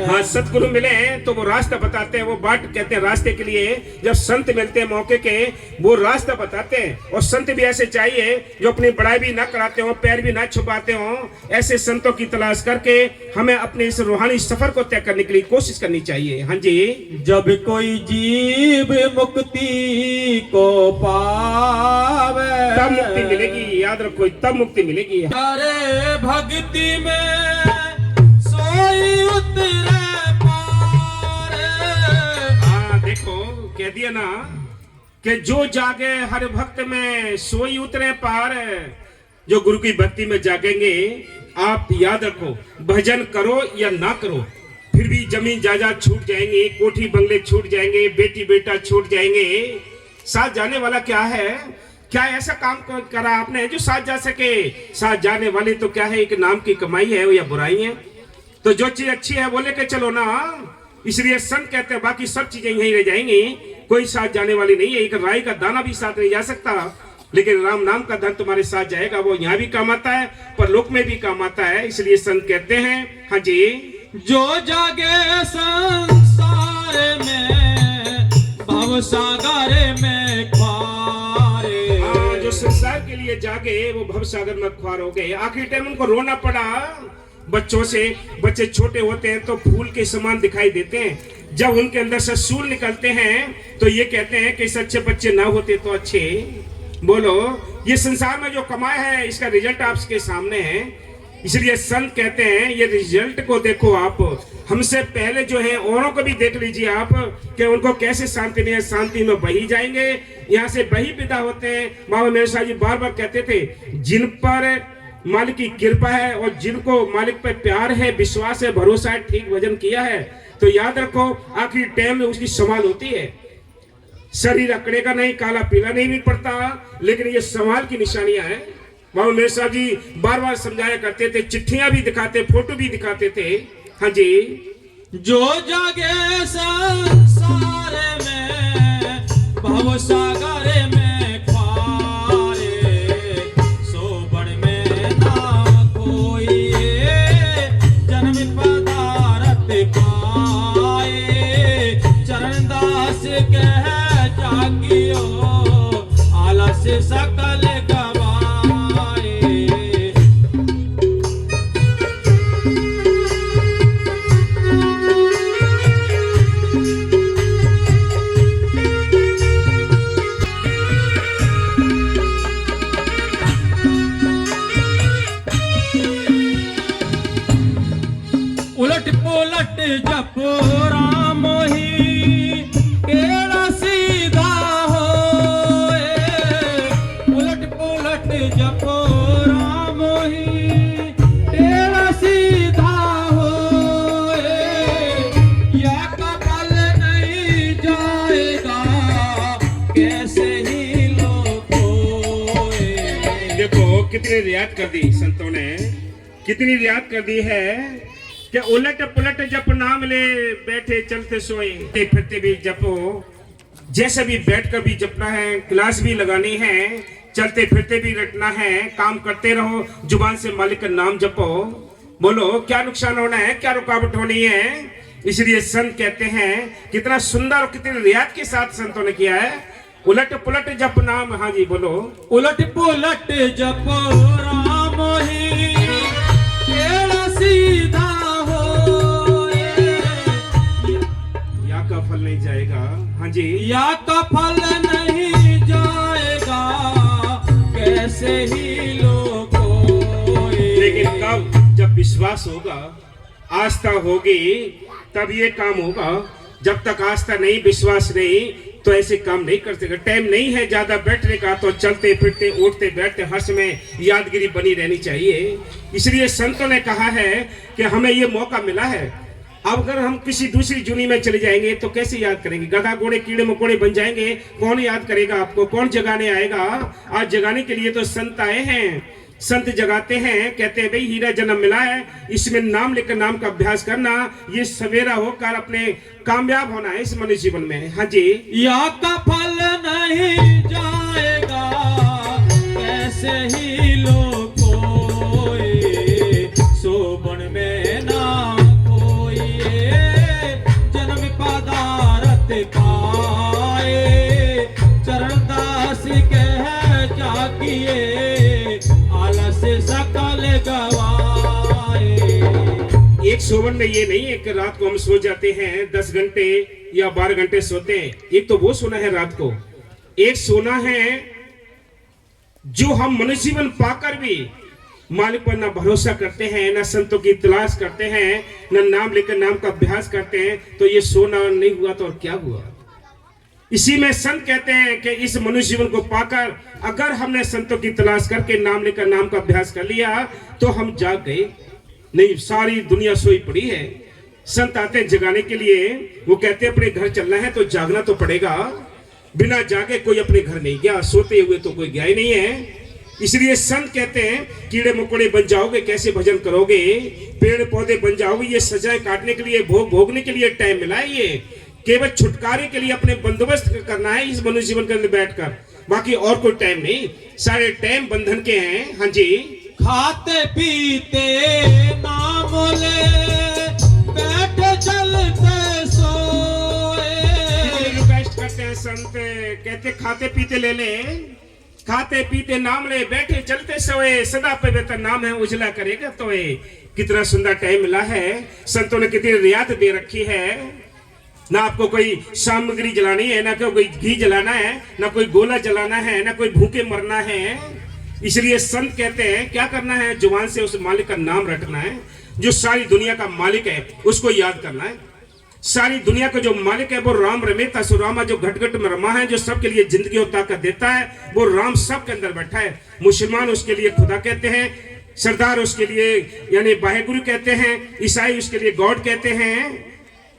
हाँ, सतगुरु मिले तो वो रास्ता बताते हैं, वो बाट कहते हैं रास्ते के लिए। जब संत मिलते हैं मौके के, वो रास्ता बताते हैं। और संत भी ऐसे चाहिए जो अपनी बड़ाई भी ना कराते हो, पैर भी ना छुपाते हो। ऐसे संतों की तलाश करके हमें अपने इस रूहानी सफर को तय करने के लिए कोशिश करनी चाहिए। हाँ जी। जब कोई जीव मुक्ति को पावे, तब मुक्ति मिलेगी, याद रखो, तब मुक्ति मिलेगी। अरे भक्ति में सोई उतरे पार। हाँ, देखो कह दिया ना कि जो जागे हर भक्त में सोई उतरे पार। जो गुरु की भक्ति में जागेंगे, आप याद रखो, भजन करो या ना करो, फिर भी जमीन जायदाद छूट जाएंगे, कोठी बंगले छूट जाएंगे, बेटी बेटा छूट जाएंगे। साथ जाने वाला क्या है? क्या ऐसा काम करा आपने जो साथ जा सके? साथ जाने वाली तो क्या है, एक नाम की कमाई है या बुराई है। तो जो चीज अच्छी है वो लेके चलो ना। इसलिए संत कहते हैं बाकी सब चीजें यहीं रह जाएंगी, कोई साथ जाने वाली नहीं है। एक राई का दाना भी साथ नहीं जा सकता, लेकिन राम नाम का धन तुम्हारे साथ जाएगा। वो यहाँ भी काम आता है, परलोक में भी काम आता है। इसलिए संत कहते हैं, हाँ जी, जो जागे संसार में भव सागर में खारे। हाँ, जो संसार के लिए जागे वो भव सागर में ख्वार हो गए। आखिरी टाइम उनको रोना पड़ा बच्चों से। बच्चे छोटे होते हैं तो फूल के समान दिखाई देते हैं, जब उनके अंदर से सूल निकलते हैं तो ये कहते हैं कि सच्चे बच्चे ना होते तो अच्छे। बोलो, ये संसार में जो कमाया है इसका रिजल्ट आपके सामने है। इसलिए संत कहते हैं ये रिजल्ट को देखो आप। हमसे पहले जो है औरों को भी देख लीजिए आप कि उनको कैसे शांति नहीं है, शांति में बही जाएंगे, यहाँ से बही विदा होते हैं। बाबा मेरे साहब जी बार बार कहते थे, जिन पर मालिक की कृपा है और जिनको मालिक पर प्यार है, विश्वास है, भरोसा है, ठीक भजन किया है, तो याद रखो आखिरी टाइम में उसकी संभाल होती है। शरीर अकड़ेगा नहीं, काला पीला नहीं भी पड़ता, लेकिन ये संभाल की निशानियां हैं। बाबा मेरे साहब जी बार बार समझाया करते थे, चिट्ठियां भी दिखाते, फोटो भी दिखाते थे। हाँ जी। जो जागे संसार में भव सागर में खारे, सोबड़ में ना कोई जन्म पदारथ पाए। से सकल गवाए। उलट पुलट जपो राम ही टेढ़ा सीधा होए। उलट पुलट जपो राम ही टेढ़ा सीधा होए। या कपल नहीं जाएगा कैसे ही लोग होए। देखो कितनी रियायत कर दी संतों ने, कितनी रियायत कर दी है कि उलट पुलट जप नाम ले, बैठे चलते सोए फिरते भी जपो। जैसे भी बैठकर भी जपना है, क्लास भी लगानी है, चलते फिरते भी रटना है, काम करते रहो, जुबान से मालिक का नाम जपो। बोलो क्या नुकसान होना है, क्या रुकावट होनी है। इसलिए संत कहते हैं, कितना सुंदर और कितनी रियायत के साथ संतों ने किया है, उलट पुलट जप नाम। हाँ जी बोलो। उलट पुलट जपो राम ही टेढ़ा सीधा होए। या का फल नहीं जाएगा। हाँ जी, या का फल नहीं जाएगा कैसे ही लोग होए। लेकिन कब, जब विश्वास होगा, आस्था होगी, तब ये काम होगा। जब तक आस्था नहीं, विश्वास नहीं, तो ऐसे काम नहीं कर सकते। टाइम नहीं है ज्यादा बैठने का, तो चलते फिरते उठते बैठते हर समय यादगिरी बनी रहनी चाहिए। इसलिए संतों ने कहा है कि हमें ये मौका मिला है। अब अगर हम किसी दूसरी जुनी में चले जाएंगे तो कैसे याद करेंगे। गधा घोड़े कीड़े मकोड़े बन जाएंगे, कौन याद करेगा आपको, कौन जगाने आएगा। आज जगाने के लिए तो संत आए हैं, संत जगाते हैं। कहते हैं भाई हीरा जन्म मिला है, इसमें नाम लेकर नाम का अभ्यास करना, ये सवेरा होकर अपने कामयाब होना है इस मनुष्य जीवन में। हाँ जी, या का फल नहीं जाएगा कैसे ही लोग होए। सोबन में ना कोई जन्म पदारथ पाए। चरणदास कह जागिए आलस सकल गवाए। एक सोवन में ये नहीं है कि रात को हम सो जाते हैं 10 घंटे या 12 घंटे सोते हैं। एक तो वो सोना है रात को, एक सोना है जो हम मनुष्य जीवन पाकर भी मालिक पर ना भरोसा करते हैं, ना संतों की तलाश करते हैं, ना नाम लेकर नाम का अभ्यास करते हैं। तो ये सोना नहीं हुआ तो और क्या हुआ। इसी में संत कहते हैं कि इस मनुष्य जीवन को पाकर अगर हमने संतों की तलाश करके नाम लेकर नाम का अभ्यास कर लिया तो हम जाग गए। नहीं, सारी दुनिया सोई पड़ी है। संत आते हैं जगाने के लिए। वो कहते हैं अपने घर चलना है तो जागना तो पड़ेगा। बिना जागे कोई अपने घर नहीं गया, सोते हुए तो कोई गया ही नहीं है। इसलिए संत कहते हैं कीड़े मकोड़े बन जाओगे कैसे भजन करोगे, पेड़ पौधे बन जाओगे। ये सजाएं काटने के लिए, भोग भोगने के लिए टाइम मिला है। ये केवल छुटकारे के लिए अपने बंदोबस्त करना है इस मनुष्य जीवन के अंदर बैठकर, बाकी और कोई टाइम नहीं। सारे टाइम बंधन के हैं। हाँ जी, खाते पीते ना बोले बैठे चलते सोए। रिक्वेस्ट करते हैं संत, कहते खाते पीते ले ले, खाते पीते नाम ले, बैठे चलते सोए, सदा पवित्र नाम है उजला करेगा तो। कितना सुंदर टाइम मिला है। संतों ने कितनी रियायत दे रखी है। ना आपको कोई सामग्री जलानी है, ना कोई घी जलाना है, ना कोई गोला जलाना है, ना कोई भूखे मरना है। इसलिए संत कहते हैं क्या करना है, जुबान से उस मालिक का नाम रटना है। जो सारी दुनिया का मालिक है उसको याद करना है। सारी दुनिया का जो मालिक है वो राम रमेता सुरामा, जो घट घट में रमा है, जो सबके लिए जिंदगी और ताकत देता है, वो राम सबके अंदर बैठा है। मुसलमान उसके लिए खुदा कहते हैं, सरदार उसके लिए यानी वाहेगुरु कहते हैं, ईसाई उसके लिए गॉड कहते हैं,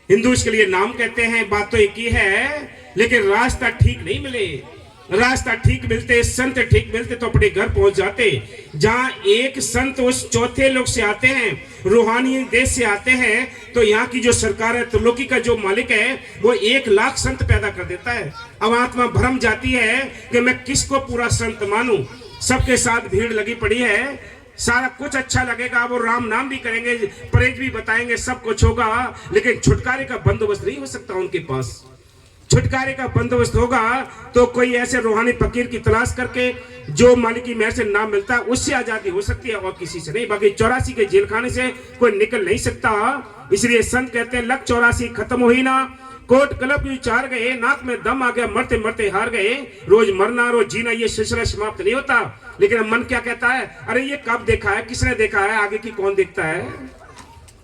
हिंदू उसके लिए नाम कहते हैं। बात तो एक ही है, लेकिन रास्ता ठीक नहीं मिले। रास्ता ठीक मिलते, संत ठीक मिलते तो अपने घर पहुंच जाते। जहां एक संत उस चौथे लोग से आते हैं, रूहानी देश से आते हैं, तो यहाँ की जो सरकार है, त्रिलोकी का जो मालिक है, वो 1 लाख संत पैदा कर देता है। अब आत्मा भ्रम जाती है कि मैं किसको पूरा संत मानूं। सबके साथ भीड़ लगी पड़ी है, सारा कुछ अच्छा लगेगा, वो राम नाम भी करेंगे, परहेज भी बताएंगे, सब कुछ होगा, लेकिन छुटकारे का बंदोबस्त नहीं हो सकता उनके पास। छुटकारे का बंदोबस्त होगा तो कोई ऐसे रूहानी फकीर की तलाश करके जो मालिक की मेहर से नाम मिलता है उससे आजादी हो सकती है, और किसी से नहीं। बाकी 84 के जेल खाने से कोई निकल नहीं सकता। इसलिए संत कहते हैं लक 84 खत्म हुई ना, कोट क्लब चार गए, नाक में दम आ गया, मरते मरते हार गए। रोज मरना रोज जीना ये सिलसिला समाप्त नहीं होता। लेकिन मन क्या कहता है, अरे ये कब देखा है, किसने देखा है, आगे की कौन देखता है।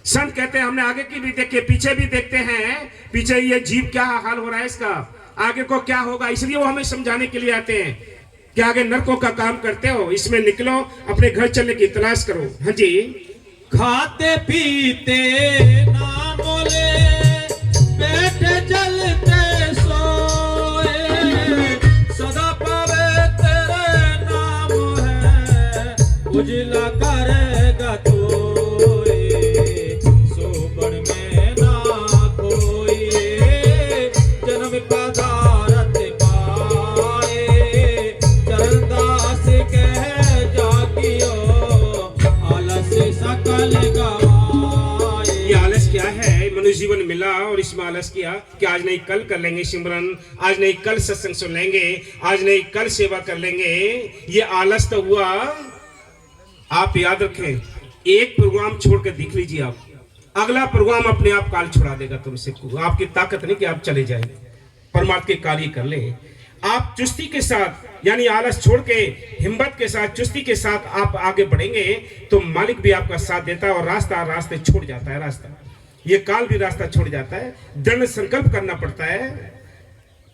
संत कहते हैं हमने आगे की भी देखी, पीछे भी देखते हैं, पीछे ये जीव क्या हाल हो रहा है इसका, आगे को क्या होगा। इसलिए वो हमें समझाने के लिए आते हैं कि आगे नरकों का काम करते हो, इसमें निकलो, अपने घर चलने की तलाश करो। हाँ जी। खाते पीते ना बोले, बैठे चलते सोए, सदा पावे तेरे नाम है, उजला करेगा तोए, सोबर में ना कोई, जन्म पदारत पाए, चरणदास कह जागियो, आलस सकल गवाए। ये आलस क्या है, मनुष्य जीवन मिला और इसमें आलस किया कि आज नहीं कल कर लेंगे सिमरन, आज नहीं कल सत्संग सुन लेंगे, आज नहीं कल सेवा कर लेंगे। ये आलस तो हुआ। आप याद रखें, एक प्रोग्राम छोड़ कर देख लीजिए, आप अगला प्रोग्राम अपने आप काल छुड़ा देगा तुमसे। आपकी ताकत नहीं कि आप चले जाए, परमात्मा के कार्य कर ले। आप चुस्ती के साथ यानी आलस छोड़ के हिम्मत के साथ चुस्ती के साथ आप आगे बढ़ेंगे तो मालिक भी आपका साथ देता है और रास्ता रास्ते छोड़ जाता है। रास्ता ये काल भी रास्ता छोड़ जाता है। दृढ़ संकल्प करना पड़ता है।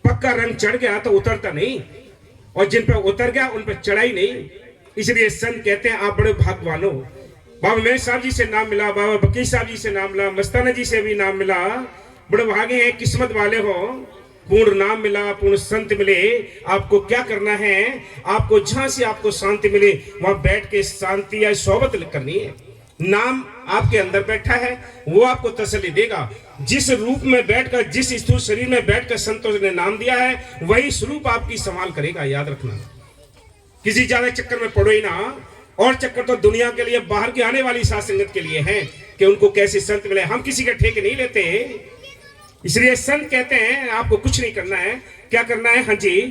पक्का रंग चढ़ गया तो उतरता नहीं, और जिन पर उतर गया उन पर चढ़ाई नहीं। इसलिए संत कहते हैं आप बड़े भाग्यवान हो। बाबा मेहर साहब जी से नाम मिला, बाबा बकीर साहब जी से नाम मिला, मस्ताना जी से भी नाम मिला। बड़े भागे हैं, किस्मत वाले हो। पूर्ण नाम मिला, पूर्ण संत मिले। आपको क्या करना है, आपको जहां से आपको शांति मिले वहां बैठ के शांति या सोबत करनी है। नाम आपके अंदर बैठा है, वो आपको तसल्ली देगा। जिस रूप में बैठकर, जिस स्थूल शरीर में बैठकर संतों ने नाम दिया है, वही स्वरूप आपकी संभाल करेगा। याद रखना, किसी ज्यादा चक्कर में पड़ो ही ना। और चक्कर तो दुनिया के लिए, बाहर की आने वाली साथ संगत के लिए है कि उनको कैसे संत मिले। हम किसी के ठेके नहीं लेते। इसलिए संत कहते हैं आपको कुछ नहीं करना है। क्या करना है? हाँ जी,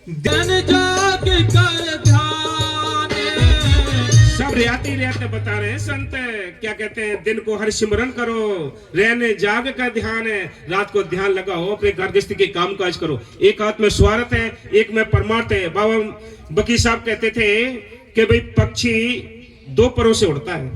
दिन जाग कर ध्यान, सब रियाती रियाते बता रहे हैं संत। क्या कहते हैं? दिन को हर सिमरन करो, रहने जाग का ध्यान है, रात को ध्यान लगाओ, अपने घर गृहस्थी के काम काज करो। एक हाथ में स्वार्थ है, एक में परमार्थ है। बाबा बकीर साहब कहते थे कि भाई पक्षी दो परों से उड़ता है,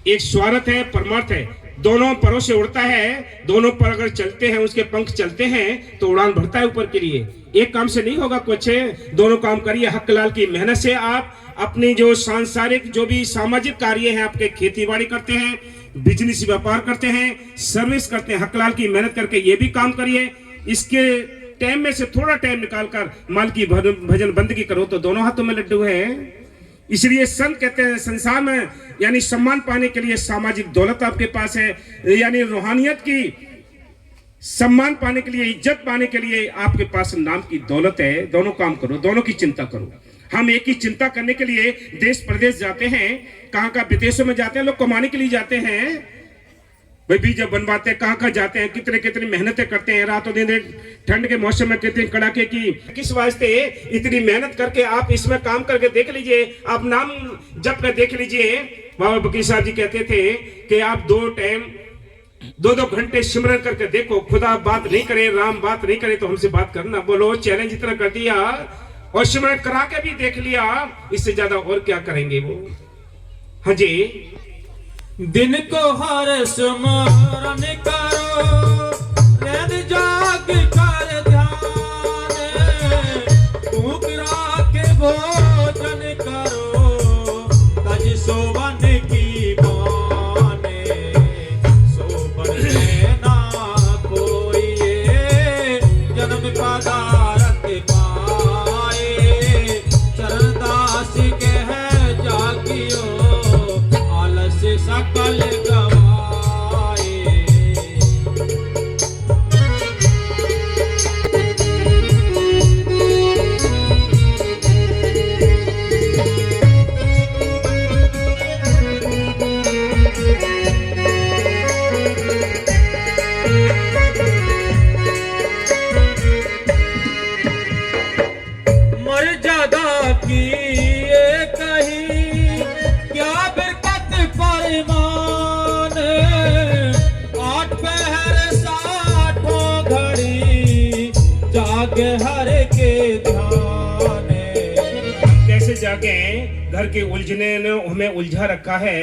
एक स्वार्थ है, परमार्थ है। दोनों परों से उड़ता है, दोनों पर अगर चलते हैं, उसके पंख चलते हैं तो उड़ान भरता है ऊपर के लिए। एक काम से नहीं होगा कुछ, दोनों काम करिए। हक लाल की मेहनत से आप अपनी जो सांसारिक जो भी सामाजिक कार्य हैं, आपके खेती बाड़ी करते हैं, बिजनेस व्यापार करते हैं, सर्विस करते हैं, हक लाल की मेहनत करके ये भी काम करिए। इसके टाइम में से थोड़ा टाइम निकालकर माल की भजन बंदगी करो तो दोनों हाथों में लड्डू है। इसलिए संत कहते हैं संसार में यानी सम्मान पाने के लिए सामाजिक दौलत आपके पास है, यानी रूहानियत की सम्मान पाने के लिए, इज्जत पाने के लिए आपके पास नाम की दौलत है। दोनों काम करो, दोनों की चिंता करो। हम एक ही चिंता करने के लिए देश प्रदेश जाते हैं, कहाँ का विदेशों में जाते हैं, लोग कमाने के लिए जाते हैं। भाई बीज बनवाते हैं, कहाँ जाते हैं, कितने कितनी मेहनतें करते हैं, रातों दिन ठंड के मौसम में कितने कड़ाके की, किस वास्ते इतनी मेहनत करके आप इसमें काम करके देख लीजिए, आप नाम जप कर देख लीजिए। बाबा बकीर साहब जी कहते थे कि आप 2 घंटे सिमरन करके देखो। खुदा बात नहीं करे, राम बात नहीं करे तो हमसे बात करना। बोलो, चैलेंज इतना कर दिया और सिमरन करा के भी देख लिया, इससे ज्यादा और क्या करेंगे वो। हाँ जी, दिन को हर स्मरण करो, रहन जाग कर ध्यान, भूख राखे भोजन करो, तज सोवन की माने, सोवन में ना कोई, जन्म पदारथ पाए, चरणदास कह जागियो, आलस सकल गवाए। की ये कही क्या बरकत फरमान, आठ पहर साठों घड़ी जागे हर के ध्यान। कैसे जागे? घर के उलझने ने हमें उलझा रखा है,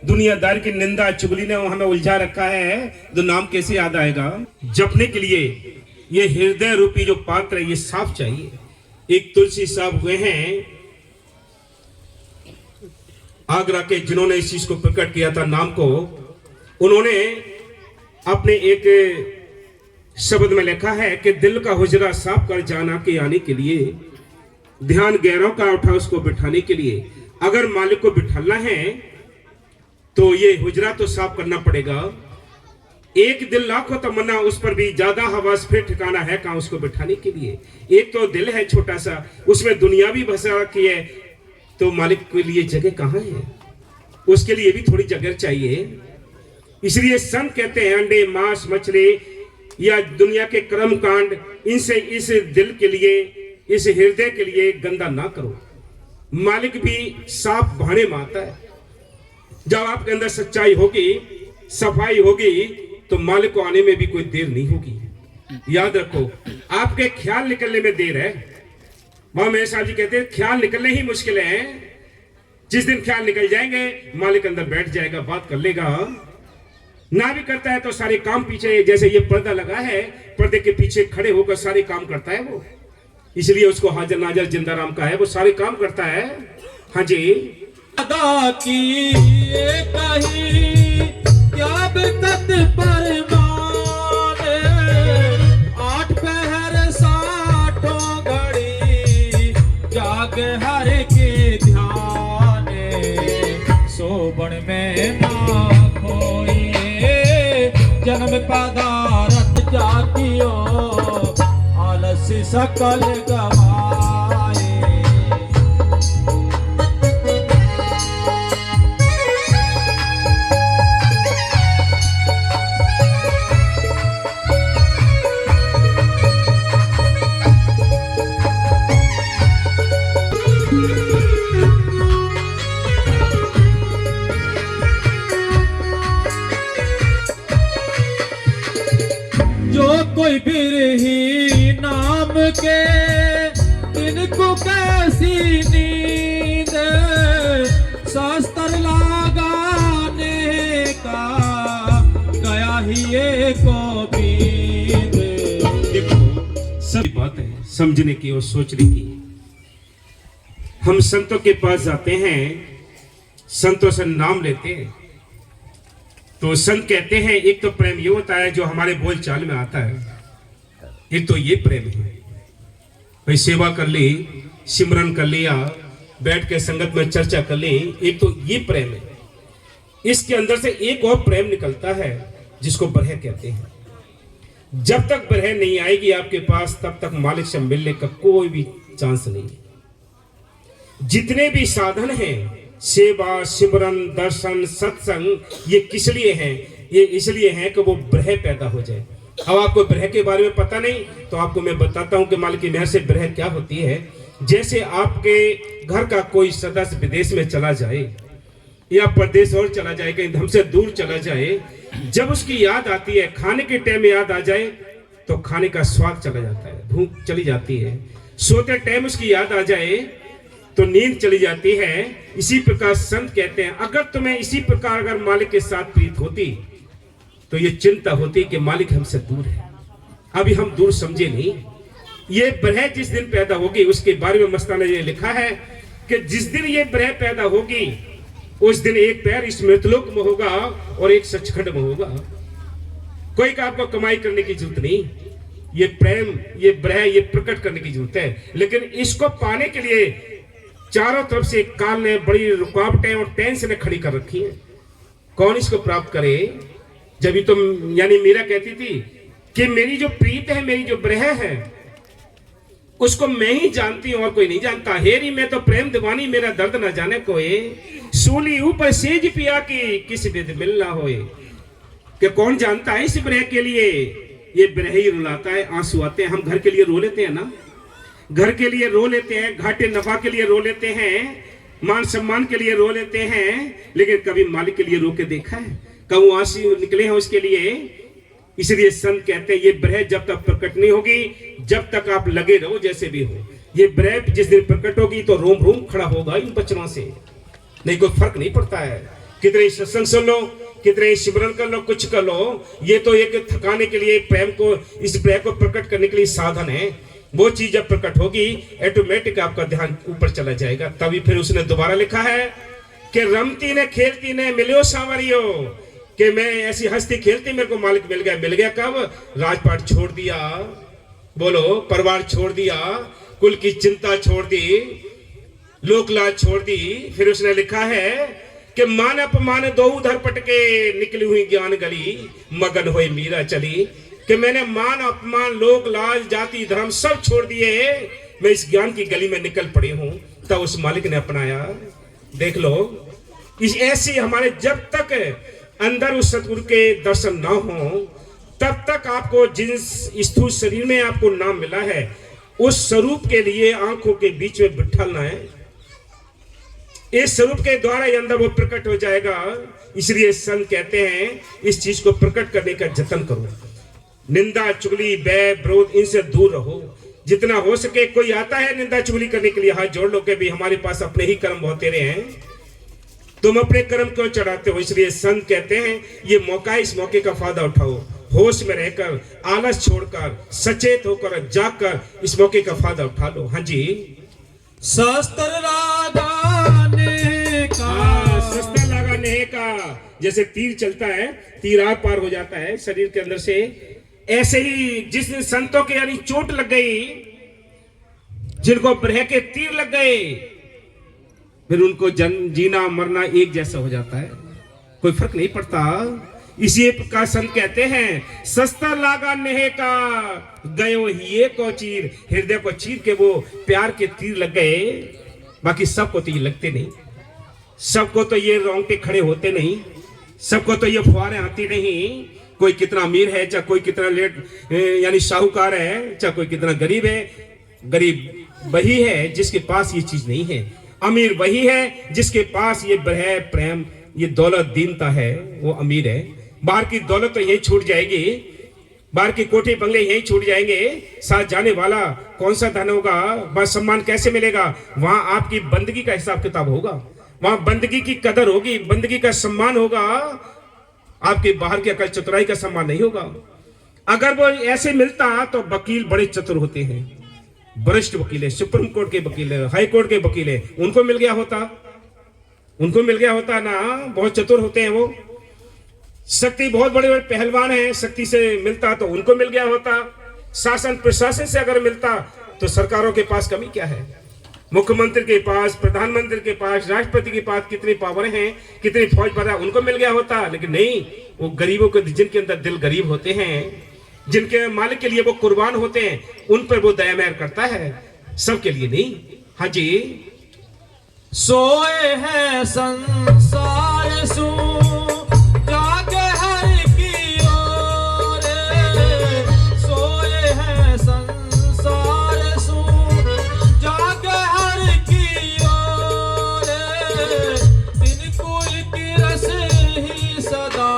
दुनियादार की निंदा चुगली ने हमें उलझा रखा है, तो नाम कैसे याद आएगा? जपने के लिए ये हृदय रूपी जो पात्र है ये साफ चाहिए। एक तुलसी साहब हुए हैं आगरा के, जिन्होंने इस चीज को प्रकट किया था नाम को, उन्होंने अपने एक शब्द में लिखा है कि दिल का हुजरा साफ कर जाना के आने के लिए, ध्यान गैरों का उठा उसको बिठाने के लिए। अगर मालिक को बिठाना है तो ये हुजरा तो साफ करना पड़ेगा। एक दिल लाखों तमन्ना, उस पर भी ज्यादा हवास, फिर ठिकाना है कहां उसको बिठाने के लिए। एक तो दिल है छोटा सा, उसमें दुनिया भी बसा रखी है, तो मालिक के लिए जगह कहां है? उसके लिए भी थोड़ी जगह चाहिए। इसलिए संत कहते हैं अंडे मांस मछली या दुनिया के कर्म कांड, इनसे इस दिल के लिए, इस हृदय के लिए गंदा ना करो। मालिक भी साफ भाड़े में आता है। जब आपके अंदर सच्चाई होगी, सफाई होगी, तो मालिक को आने में भी कोई देर नहीं होगी। याद रखो, आपके ख्याल निकलने में देर है। वहां मेरे साहब जी कहते हैं ख्याल निकलने ही मुश्किल है। जिस दिन ख्याल निकल जाएंगे, मालिक अंदर बैठ जाएगा, बात कर लेगा। ना भी करता है तो सारे काम पीछे, जैसे ये पर्दा लगा है, पर्दे के पीछे खड़े होकर सारे काम करता है वो। इसलिए उसको हाजिर नाजर जिंदा राम का है, वो सारे काम करता है। हाँ जी, अदा की ये कही क्या बरकत फरमान, आठ पहर साठों घड़ी जागे हर के ध्यान। सोबन में ना खोए जन्म पदारथ जातियो, आलस सकल गवाए। जो कोई बिरही नाम के, इनको कैसी नींद, शास्त्र लगाने का गया ही ये को बींद। देखो सब बात है समझने की और सोचने की। हम संतों के पास जाते हैं, संतों से नाम लेते हैं, तो संत कहते हैं एक तो प्रेम ये होता है जो हमारे बोल चाल में आता है, एक तो ये प्रेम है भाई, सेवा कर ली, सिमरन कर लिया, बैठ के संगत में चर्चा कर ली, एक तो ये प्रेम है। इसके अंदर से एक और प्रेम निकलता है जिसको बरह कहते हैं। जब तक बरह नहीं आएगी आपके पास, तब तक मालिक से मिलने का कोई भी चांस नहीं है। जितने भी साधन हैं, सेवा, सिमरन, दर्शन, सत्संग, ये किस लिए हैं? ये इसलिए हैं कि वो ब्रह पैदा हो जाए। अब आपको ब्रह के बारे में पता नहीं, तो आपको मैं बताता हूं कि मालिक की मेहर से ब्रह क्या होती है। जैसे आपके घर का कोई सदस्य विदेश में चला जाए या प्रदेश और चला जाए, कहीं हमसे दूर चला जाए, जब उसकी याद आती है, खाने के टाइम में याद आ जाए, तो खाने का स्वाद चला जाता है, भूख चली जाती है। सोते टाइम उसकी याद आ जाए तो नींद चली जाती है। इसी प्रकार संत कहते हैं, अगर तुम्हें इसी प्रकार अगर मालिक के साथ प्रीत होती, तो ये चिंता होती कि मालिक हमसे दूर है। अभी हम दूर समझे नहीं। ये ब्रह जिस दिन पैदा होगी, उसके बारे में मस्ताना ने लिखा है कि जिस दिन ये ब्रह पैदा होगी, उस दिन एक पैर इस मृतलोक में होगा और एक सचखंड में होगा। कोई का आपको कमाई करने की जरूरत नहीं। ये प्रेम, ये ब्रह, ये प्रकट करने की जरूरत है। लेकिन इसको पाने के लिए चारों तरफ से काल ने बड़ी रुकावटें और टेंशन खड़ी कर रखी है। कौन इसको प्राप्त करे? जब तो यानी मीरा कहती थी कि मेरी जो प्रीत है, मेरी जो ब्रह है, उसको मैं ही जानती हूं और कोई नहीं जानता। हेरी मैं तो प्रेम दीवानी, मेरा दर्द न जाने कोई, सूली ऊपर सेज पिया की किसी विध मिल ना होए। कि कौन जानता है इस ब्रह के लिए? ये ब्रह ही रुलाता है, आंसू आते हैं, हम घर के लिए रो लेते हैं ना। घर के लिए रो लेते हैं, घाटे नफा के लिए रो लेते हैं, मान सम्मान के लिए रो लेते हैं, लेकिन कभी मालिक के लिए रो के देखा है? कभी आंसू निकले हैं उसके लिए? इसलिए संत कहते हैं ये ब्रह जब तक प्रकट नहीं होगी, जब तक आप लगे रहो जैसे भी हो। ये ब्रह जिस दिन प्रकट होगी तो रोम रोम खड़ा होगा इन बचनों से, नहीं कोई फर्क नहीं पड़ता है। कितने सत्संग सुन लो, कितने सिमरन कर लो, कुछ कर लो, ये तो एक थकाने के लिए, प्रेम को, इस प्रेम को प्रकट करने के लिए साधन है। वो चीज जब प्रकट होगी ऑटोमेटिक आपका ध्यान ऊपर चला जाएगा। तभी फिर उसने दोबारा लिखा है कि रमती ने खेलती ने मिलो सांवरियो, कि मैं ऐसी हंसती खेलती मेरे को मालिक मिल गया। मिल गया कब? राजपाट छोड़ दिया, बोलो, परिवार छोड़ दिया, कुल की चिंता छोड़ दी, लोक लाज छोड़ दी। फिर उसने लिखा है कि मान अपमान दो उधर पटके, निकली हुई ज्ञान गली, मगन हुई मीरा चली। कि मैंने मान अपमान लोक लाज जाति धर्म सब छोड़ दिए, मैं इस ज्ञान की गली में निकल पड़ी हूं। तब उस मालिक ने अपनाया। देख लो, इस ऐसी हमारे जब तक अंदर उस सतगुरु के दर्शन ना हो, तब तक आपको जिस स्थूल शरीर में आपको नाम मिला है, उस स्वरूप के लिए आंखों के बीच में बिठाना है। इस स्वरूप के द्वारा ही अंदर वो प्रकट हो जाएगा। इसलिए संत कहते हैं इस चीज को प्रकट करने का जतन करो। निंदा चुगली बैर विरोध इनसे दूर रहो जितना हो सके। कोई आता है निंदा चुगली करने के लिए, हाथ जोड़ लो कि भी हमारे पास अपने ही कर्म बहुत तेरे हैं, तुम अपने कर्म क्यों चढ़ाते हो? इसलिए संत कहते हैं ये मौका है, इस मौके का फायदा उठाओ। होश में रहकर, आलस छोड़कर, सचेत होकर, जागकर इस मौके का फायदा उठा लो। हाँ जी, शस्त्र लगाने का, शस्त्र लगाने का, जैसे तीर चलता है, तीर आर पार हो जाता है शरीर के अंदर से, ऐसे ही जिस दिन संतों के यानी चोट लग गई, जिनको ब्रह के तीर लग गए, फिर उनको जीना मरना एक जैसा हो जाता है, कोई फर्क नहीं पड़ता। इसी का संत कहते हैं सस्ता लागा नेह का, गयो हिये को चीर, हृदय को चीर के वो प्यार के तीर लग गए। बाकी सबको तो ये लगते नहीं, सबको तो ये रोंगटे खड़े होते नहीं, सबको तो ये फुहारें आती नहीं। कोई कितना अमीर है, चाहे कोई कितना लेट यानी साहूकार है, चाहे कोई कितना गरीब है। गरीब वही है जिसके पास ये चीज नहीं है, अमीर वही है जिसके पास ये ब्रह प्रेम, ये दौलत दीनता है, वो अमीर है। बाहर की दौलत तो यही छूट जाएगी, बाहर की कोठी बंगले यही छूट जाएंगे, साथ जाने वाला कौन सा धन होगा, बस सम्मान कैसे मिलेगा? वहां आपकी बंदगी का हिसाब किताब होगा, वहां बंदगी की कदर होगी, बंदगी का सम्मान होगा। आपके बाहर के अकल चतुराई का सम्मान नहीं होगा। अगर वो ऐसे मिलता तो वकील बड़े चतुर होते हैं, वरिष्ठ वकील है, सुप्रीम कोर्ट के वकील है, हाई कोर्ट के वकील है, उनको मिल गया होता, उनको मिल गया होता ना, बहुत चतुर होते हैं वो। शक्ति बहुत बड़े बड़े पहलवान हैं, शक्ति से मिलता तो उनको मिल गया होता। शासन प्रशासन से अगर मिलता तो सरकारों के पास कमी क्या है? मुख्यमंत्री के पास, प्रधानमंत्री के पास, राष्ट्रपति के पास कितनी पावर हैं, कितनी फौज बल है, उनको मिल गया होता। लेकिन नहीं, वो गरीबों के जिनके अंदर दिल गरीब होते हैं, जिनके मालिक के लिए वो कुर्बान होते हैं, उन पर वो दया मेहर करता है, सबके लिए नहीं। हाँ जी, सोए है संसार सू जागे हर की ओर, सोए है संसार सू जागे हर की ओर, दिन कुल की रस ही सदा,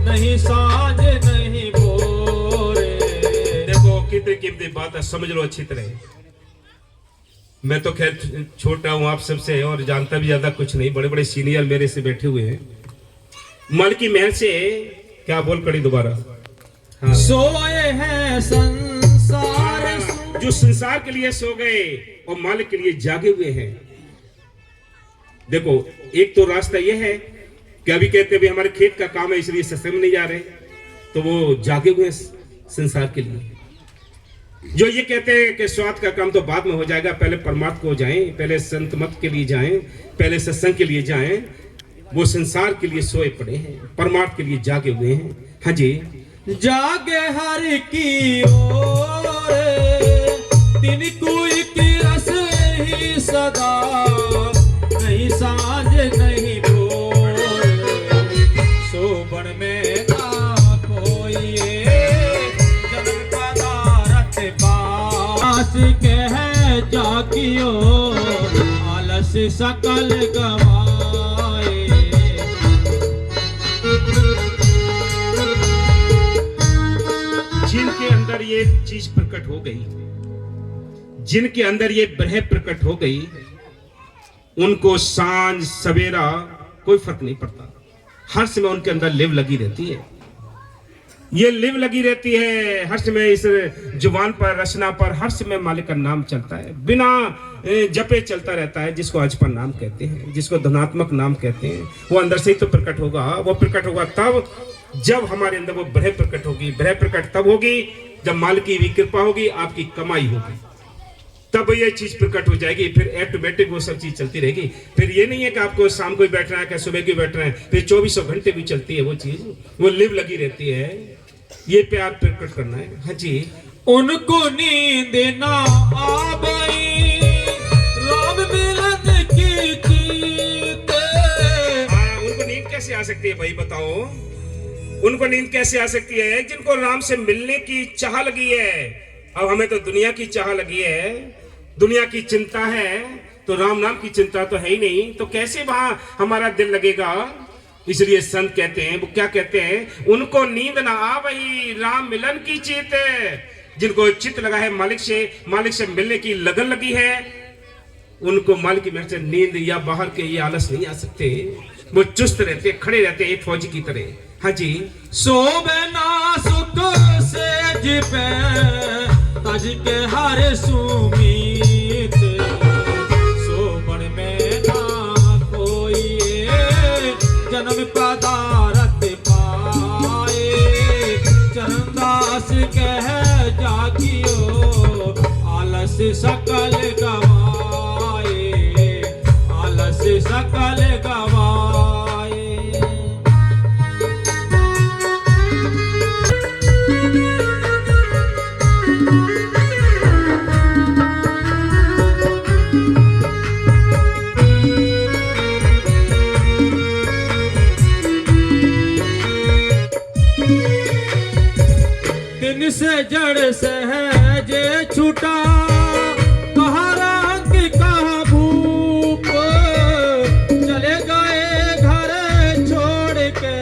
नहीं सांझ नहीं भोरे। देखो कितनी कीमती बात है, समझ लो अच्छी तरह। मैं तो खैर छोटा हूं आप सबसे और जानता भी ज्यादा कुछ नहीं, बड़े बड़े सीनियर मेरे से बैठे हुए हैं। मल की महल से क्या बोल पड़ी दोबारा? हाँ। सोए हैं संसार, जो संसार के लिए सो गए और मालिक के लिए जागे हुए हैं। देखो एक तो रास्ता यह है कि अभी कहते हैं हमारे खेत का काम है इसलिए सत्संग में नहीं जा रहे, तो वो जागे हुए संसार के लिए। जो ये कहते हैं कि स्वार्थ का काम तो बाद में हो जाएगा, पहले परमात्मा को जाएं, पहले संत मत के लिए जाएं, पहले सत्संग के लिए जाएं, वो संसार के लिए सोए पड़े हैं, परमात्मा के लिए जागे हुए हैं। हाँ जी, जागे हर की ओर, दिन कोई की रस ही सदा, नहीं सांझ नहीं भोर, शोभन में ना कोई जन्म पदारथ पास के जागियो आलस सकल गवाए। जिनके अंदर ये चीज प्रकट हो गई, जिनके अंदर ये ब्रह प्रकट हो गई, उनको सांझ सवेरा कोई फर्क नहीं पड़ता। हर समय उनके अंदर लिव लगी रहती है, ये लिव लगी रहती है। हर समय इस जुबान पर, रचना पर हर समय मालिक का नाम चलता है, बिना जपे चलता रहता है, जिसको अजपन नाम कहते हैं, जिसको धनात्मक नाम कहते हैं। वो अंदर से ही तो प्रकट होगा। वो प्रकट होगा तब जब हमारे अंदर वो ब्रह प्रकट होगी। ब्रह प्रकट तब होगी जब मालिक की भी कृपा होगी, आपकी कमाई होगी, तब ये चीज प्रकट हो जाएगी। फिर ऑटोमेटिक वो सब चीज चलती रहेगी। फिर ये नहीं है कि आपको शाम को ही बैठना है, क्या सुबह को बैठना है, फिर 24 घंटे भी चलती है वो चीज, वो लिव लगी रहती है। ये प्यार प्रकट करना है। हाँ जी, उनको नींद ना आबई राम मिलन की चीते। उनको नींद कैसे आ सकती है भाई बताओ? उनको नींद कैसे आ सकती है? जिनको राम से मिलने की चाह लगी है। अब हमें तो दुनिया की चाह लगी है, दुनिया की चिंता है, तो राम नाम की चिंता तो है ही नहीं, तो कैसे वहां हमारा दिल लगेगा? इसलिए संत कहते हैं, वो क्या कहते हैं? उनको नींद ना आ वही राम मिलन की चित। जिनको चित लगा है मालिक से मिलने की लगन लगी है, उनको मालिक की मेहर से नींद या बाहर के ये आलस नहीं आ सकते। वो चुस्त रहते, खड़े रहते, एक फौजी की तरह। हाँ जी, सोबे ना सुख से जिपे तज के हर सुमीत। सोबन में ना कोई जन्म पदारथ पाए। चरणदास कह जागियो आलस सकल गवाए। आलस सकल गवाए। दिन से जड़ सहजे छूटा कहा रंग कहा भूप। चले गए घर छोड़ के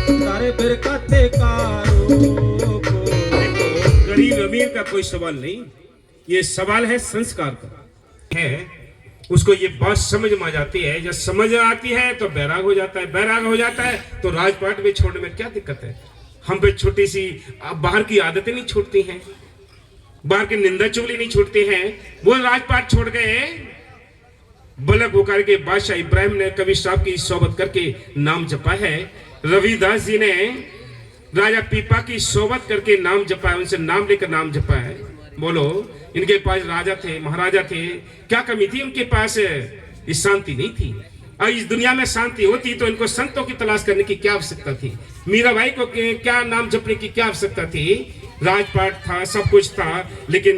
कर बिरकत का रूप। गरीब अमीर का कोई सवाल नहीं, ये सवाल है संस्कार का है। उसको ये बात समझ में आ जाती है, जब समझ आती है तो बैराग हो जाता है, बैराग हो जाता है तो राजपाट में छोड़ने में क्या दिक्कत है? हम पे छोटी सी बाहर की आदतें नहीं छूटती हैं, बाहर की निंदा चुगली नहीं छूटती हैं। वो राजपाट छोड़ गए। बलक होकर के बादशाह इब्राहिम ने कवि साहब की सोबत करके नाम जपा है। रविदास जी ने राजा पीपा की सोबत करके नाम जपा है, उनसे नाम लेकर नाम जपा है। बोलो, इनके पास राजा थे, महाराजा थे, क्या कमी थी उनके पास? इस शांति नहीं थी। और इस दुनिया में शांति होती तो इनको संतों की तलाश करने की क्या आवश्यकता थी? मीराबाई को क्या नाम जपने की क्या आवश्यकता थी? राजपाट था, सब कुछ था, लेकिन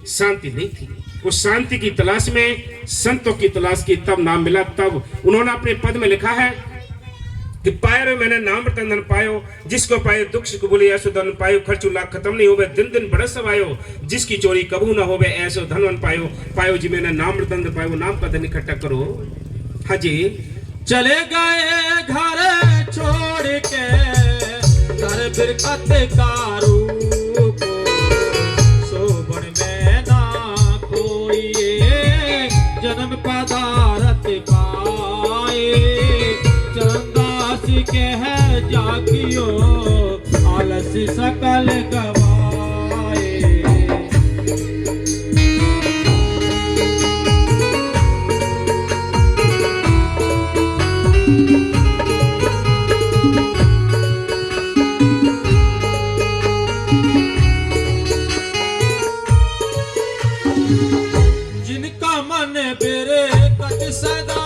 शांति नहीं थी। उस शांति की तलाश में संतों की तलाश की, तब नाम मिला। तब उन्होंने अपने पद में लिखा है कि पायो मैंने नाम रतन पायो, जिसको पायो दुख सुख बोले ऐसो धन पायो। खर्चु लाख खत्म नहीं होवे, दिन दिन बरस आयो, जिसकी चोरी कबू ना होवे ऐसो धनवन पायो। पायो जी मैंने नाम रतन पायो, नाम का धन इकट्ठा करो। हाँ जी, चले गए घर छोड़ के कर बिरकत का रूप। सोबन में ना कोई जन्म पदारथ पाए। चरणदास कह जागियो आलस सकल गवाए। जिनका मन बेरे कट सदा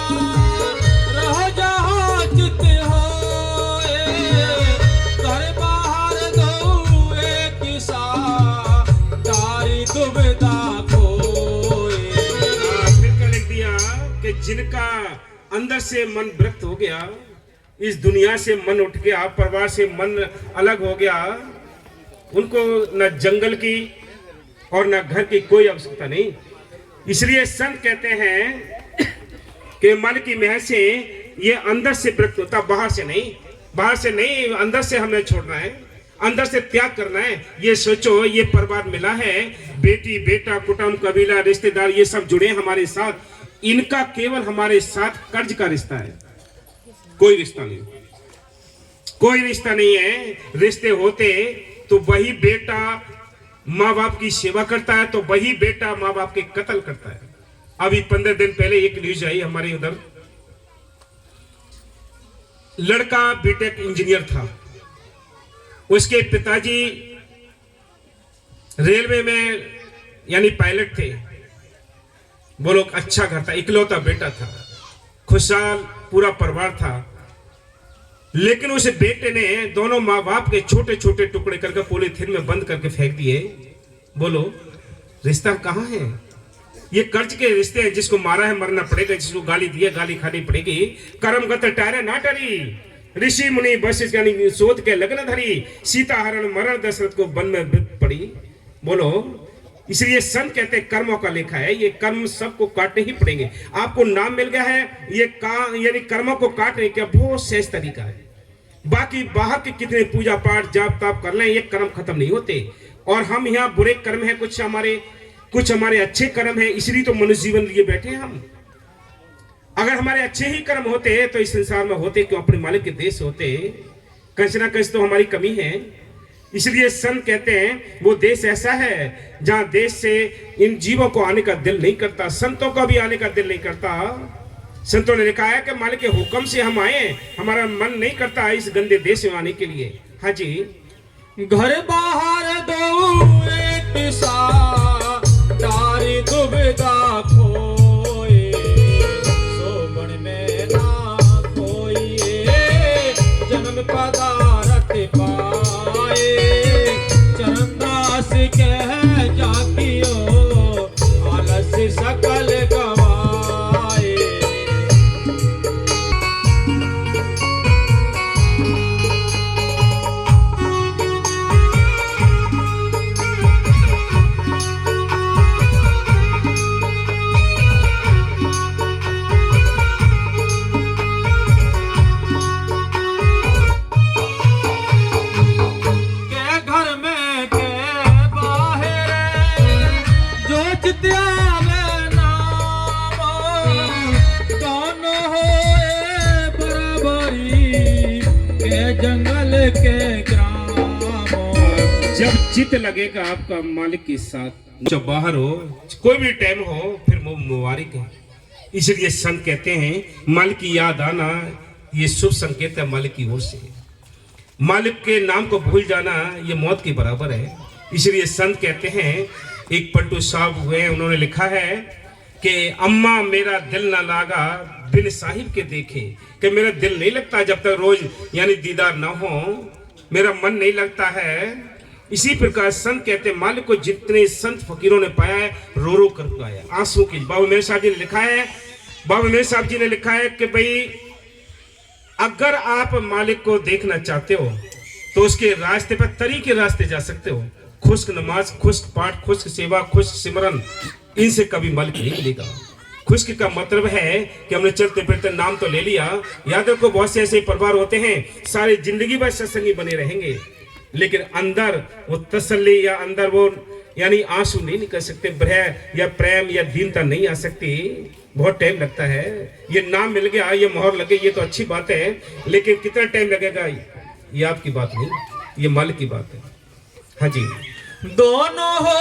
रह जहाँ चित होए। घर बाहर दो एक सा तारी दुविधा खोए। फिर क्या लिख दिया कि जिनका अंदर से मन विरक्त हो गया, इस दुनिया से मन उठ गया, परिवार से मन अलग हो गया, उनको न जंगल की और न घर की कोई आवश्यकता नहीं। इसलिए संत कहते हैं कि मन की महल से ये अंदर से व्यक्त होता, बाहर से नहीं, अंदर से हमें छोड़ना है, अंदर से त्याग करना है। ये सोचो, ये परिवार मिला है, बेटी बेटा कुटुंब कबीला रिश्तेदार ये सब जुड़े हमारे साथ, इनका केवल हमारे साथ कर्ज का रिश्ता है, कोई रिश्ता नहीं है। रिश्ते होते तो वही बेटा माँ बाप की सेवा करता है, तो वही बेटा माँ बाप के कत्ल करता है। अभी 15 दिन पहले एक न्यूज आई हमारे उधर, लड़का बीटेक इंजीनियर था, उसके पिताजी रेलवे में यानी पायलट थे, वो लोग अच्छा घर था, इकलौता बेटा था, खुशहाल पूरा परिवार था। लेकिन उस बेटे ने दोनों माँ बाप के छोटे छोटे टुकड़े करके पॉलीथिन में बंद करके फेंक दिए। बोलो रिश्ता कहाँ है? ये कर्ज के रिश्ते हैं, जिसको मारा है मरना पड़ेगा, जिसको गाली दिया गाली खानी पड़ेगी। कर्म गत टारे ना टरी, ऋषि मुनि बस यानी शोध के लगन धरी, सीता हरण मरण दशरथ को वन में पड़ी। बोलो, इसलिए संत कहते हैं कर्मों का लेखा है, ये कर्म सबको काटने ही पड़ेंगे। आपको नाम मिल गया है, ये यानी कर्मों को काटने का बहुत सहज तरीका है। बाकी बाहर के कितने पूजा पाठ जाप ताप कर लें, ये कर्म खत्म नहीं होते। और हम यहाँ बुरे कर्म है, कुछ हमारे अच्छे कर्म है, इसलिए तो मनुष्य जीवन लिए बैठे हैं हम। अगर हमारे अच्छे ही कर्म होते तो इस संसार में होते क्यों? अपने मालिक के देश होते। कहीं ना कहीं तो हमारी कमी है। इसलिए संत कहते हैं वो देश ऐसा है जहां देश से इन जीवों को आने का दिल नहीं करता, संतों का भी आने का दिल नहीं करता। संतों ने लिखा है कि मालिक के हुक्म से हम आए, हमारा मन नहीं करता इस गंदे देश में आने के लिए। हाँ जी, घर बाहर दो एक सा तारी दुविधा खोए, सोबन में ना कोई जन्म पदारथ पाए, चरणदास कह जाकियो आलस सकल गवाए। जंगल के ग्रामों जब चित लगेगा आपका मालिक के साथ, जब बाहर हो कोई भी टाइम हो, फिर वो मुबारक है। इसलिए संत कहते हैं मालिक की याद आना ये शुभ संकेत है मालिक की ओर से। मालिक के नाम को भूल जाना ये मौत के बराबर है। इसलिए संत कहते हैं, एक पलटू साहब हुए, उन्होंने लिखा है कि अम्मा मेरा दिल ना लागा बिन साहिब के देखे, कि मेरा दिल नहीं लगता जब तक रोज यानी दीदार ना हो, मेरा मन नहीं लगता है। इसी प्रकार संत कहते हैं मालिक को जितने संत फकीरों ने पाया है रो रो कर पाया, आंसू की। बाबा मेरे साहब जी ने लिखा है कि भाई अगर आप मालिक को देखना चाहते हो तो उसके रास्ते पर तरीके रास्ते जा सकते हो। खुश्क नमाज, खुश्क पाठ, खुश्क सेवा, खुश्क सिमरन, इनसे कभी मालिक नहीं मिलेगा। खुश्क का मतलब है कि हमने चलते फिरते नाम तो ले लिया। याद रखो बहुत से ऐसे परिवार होते हैं सारी जिंदगी भर सत्संगी बने रहेंगे, लेकिन अंदर वो तसल्ली या अंदर वो यानी आंसू नहीं निकल सकते, भय या प्रेम या दीनता नहीं आ सकती। बहुत टाइम लगता है। ये नाम मिल गया, ये मोहर लगे, ये तो अच्छी बात है, लेकिन कितना टाइम लगेगा ये आपकी बात नहीं, ये मालिक की बात है। हाँ जी, दोनों हो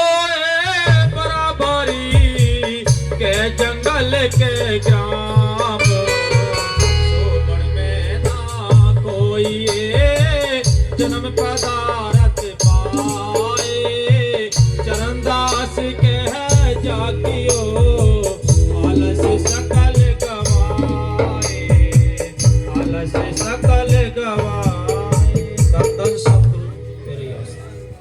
बराबरी के जंगल के ग्राम, सोबन में ना कोई जन्म पदारथ पाए, चरणदास कह जाकियो आलस सकल गवाए, आलस सकल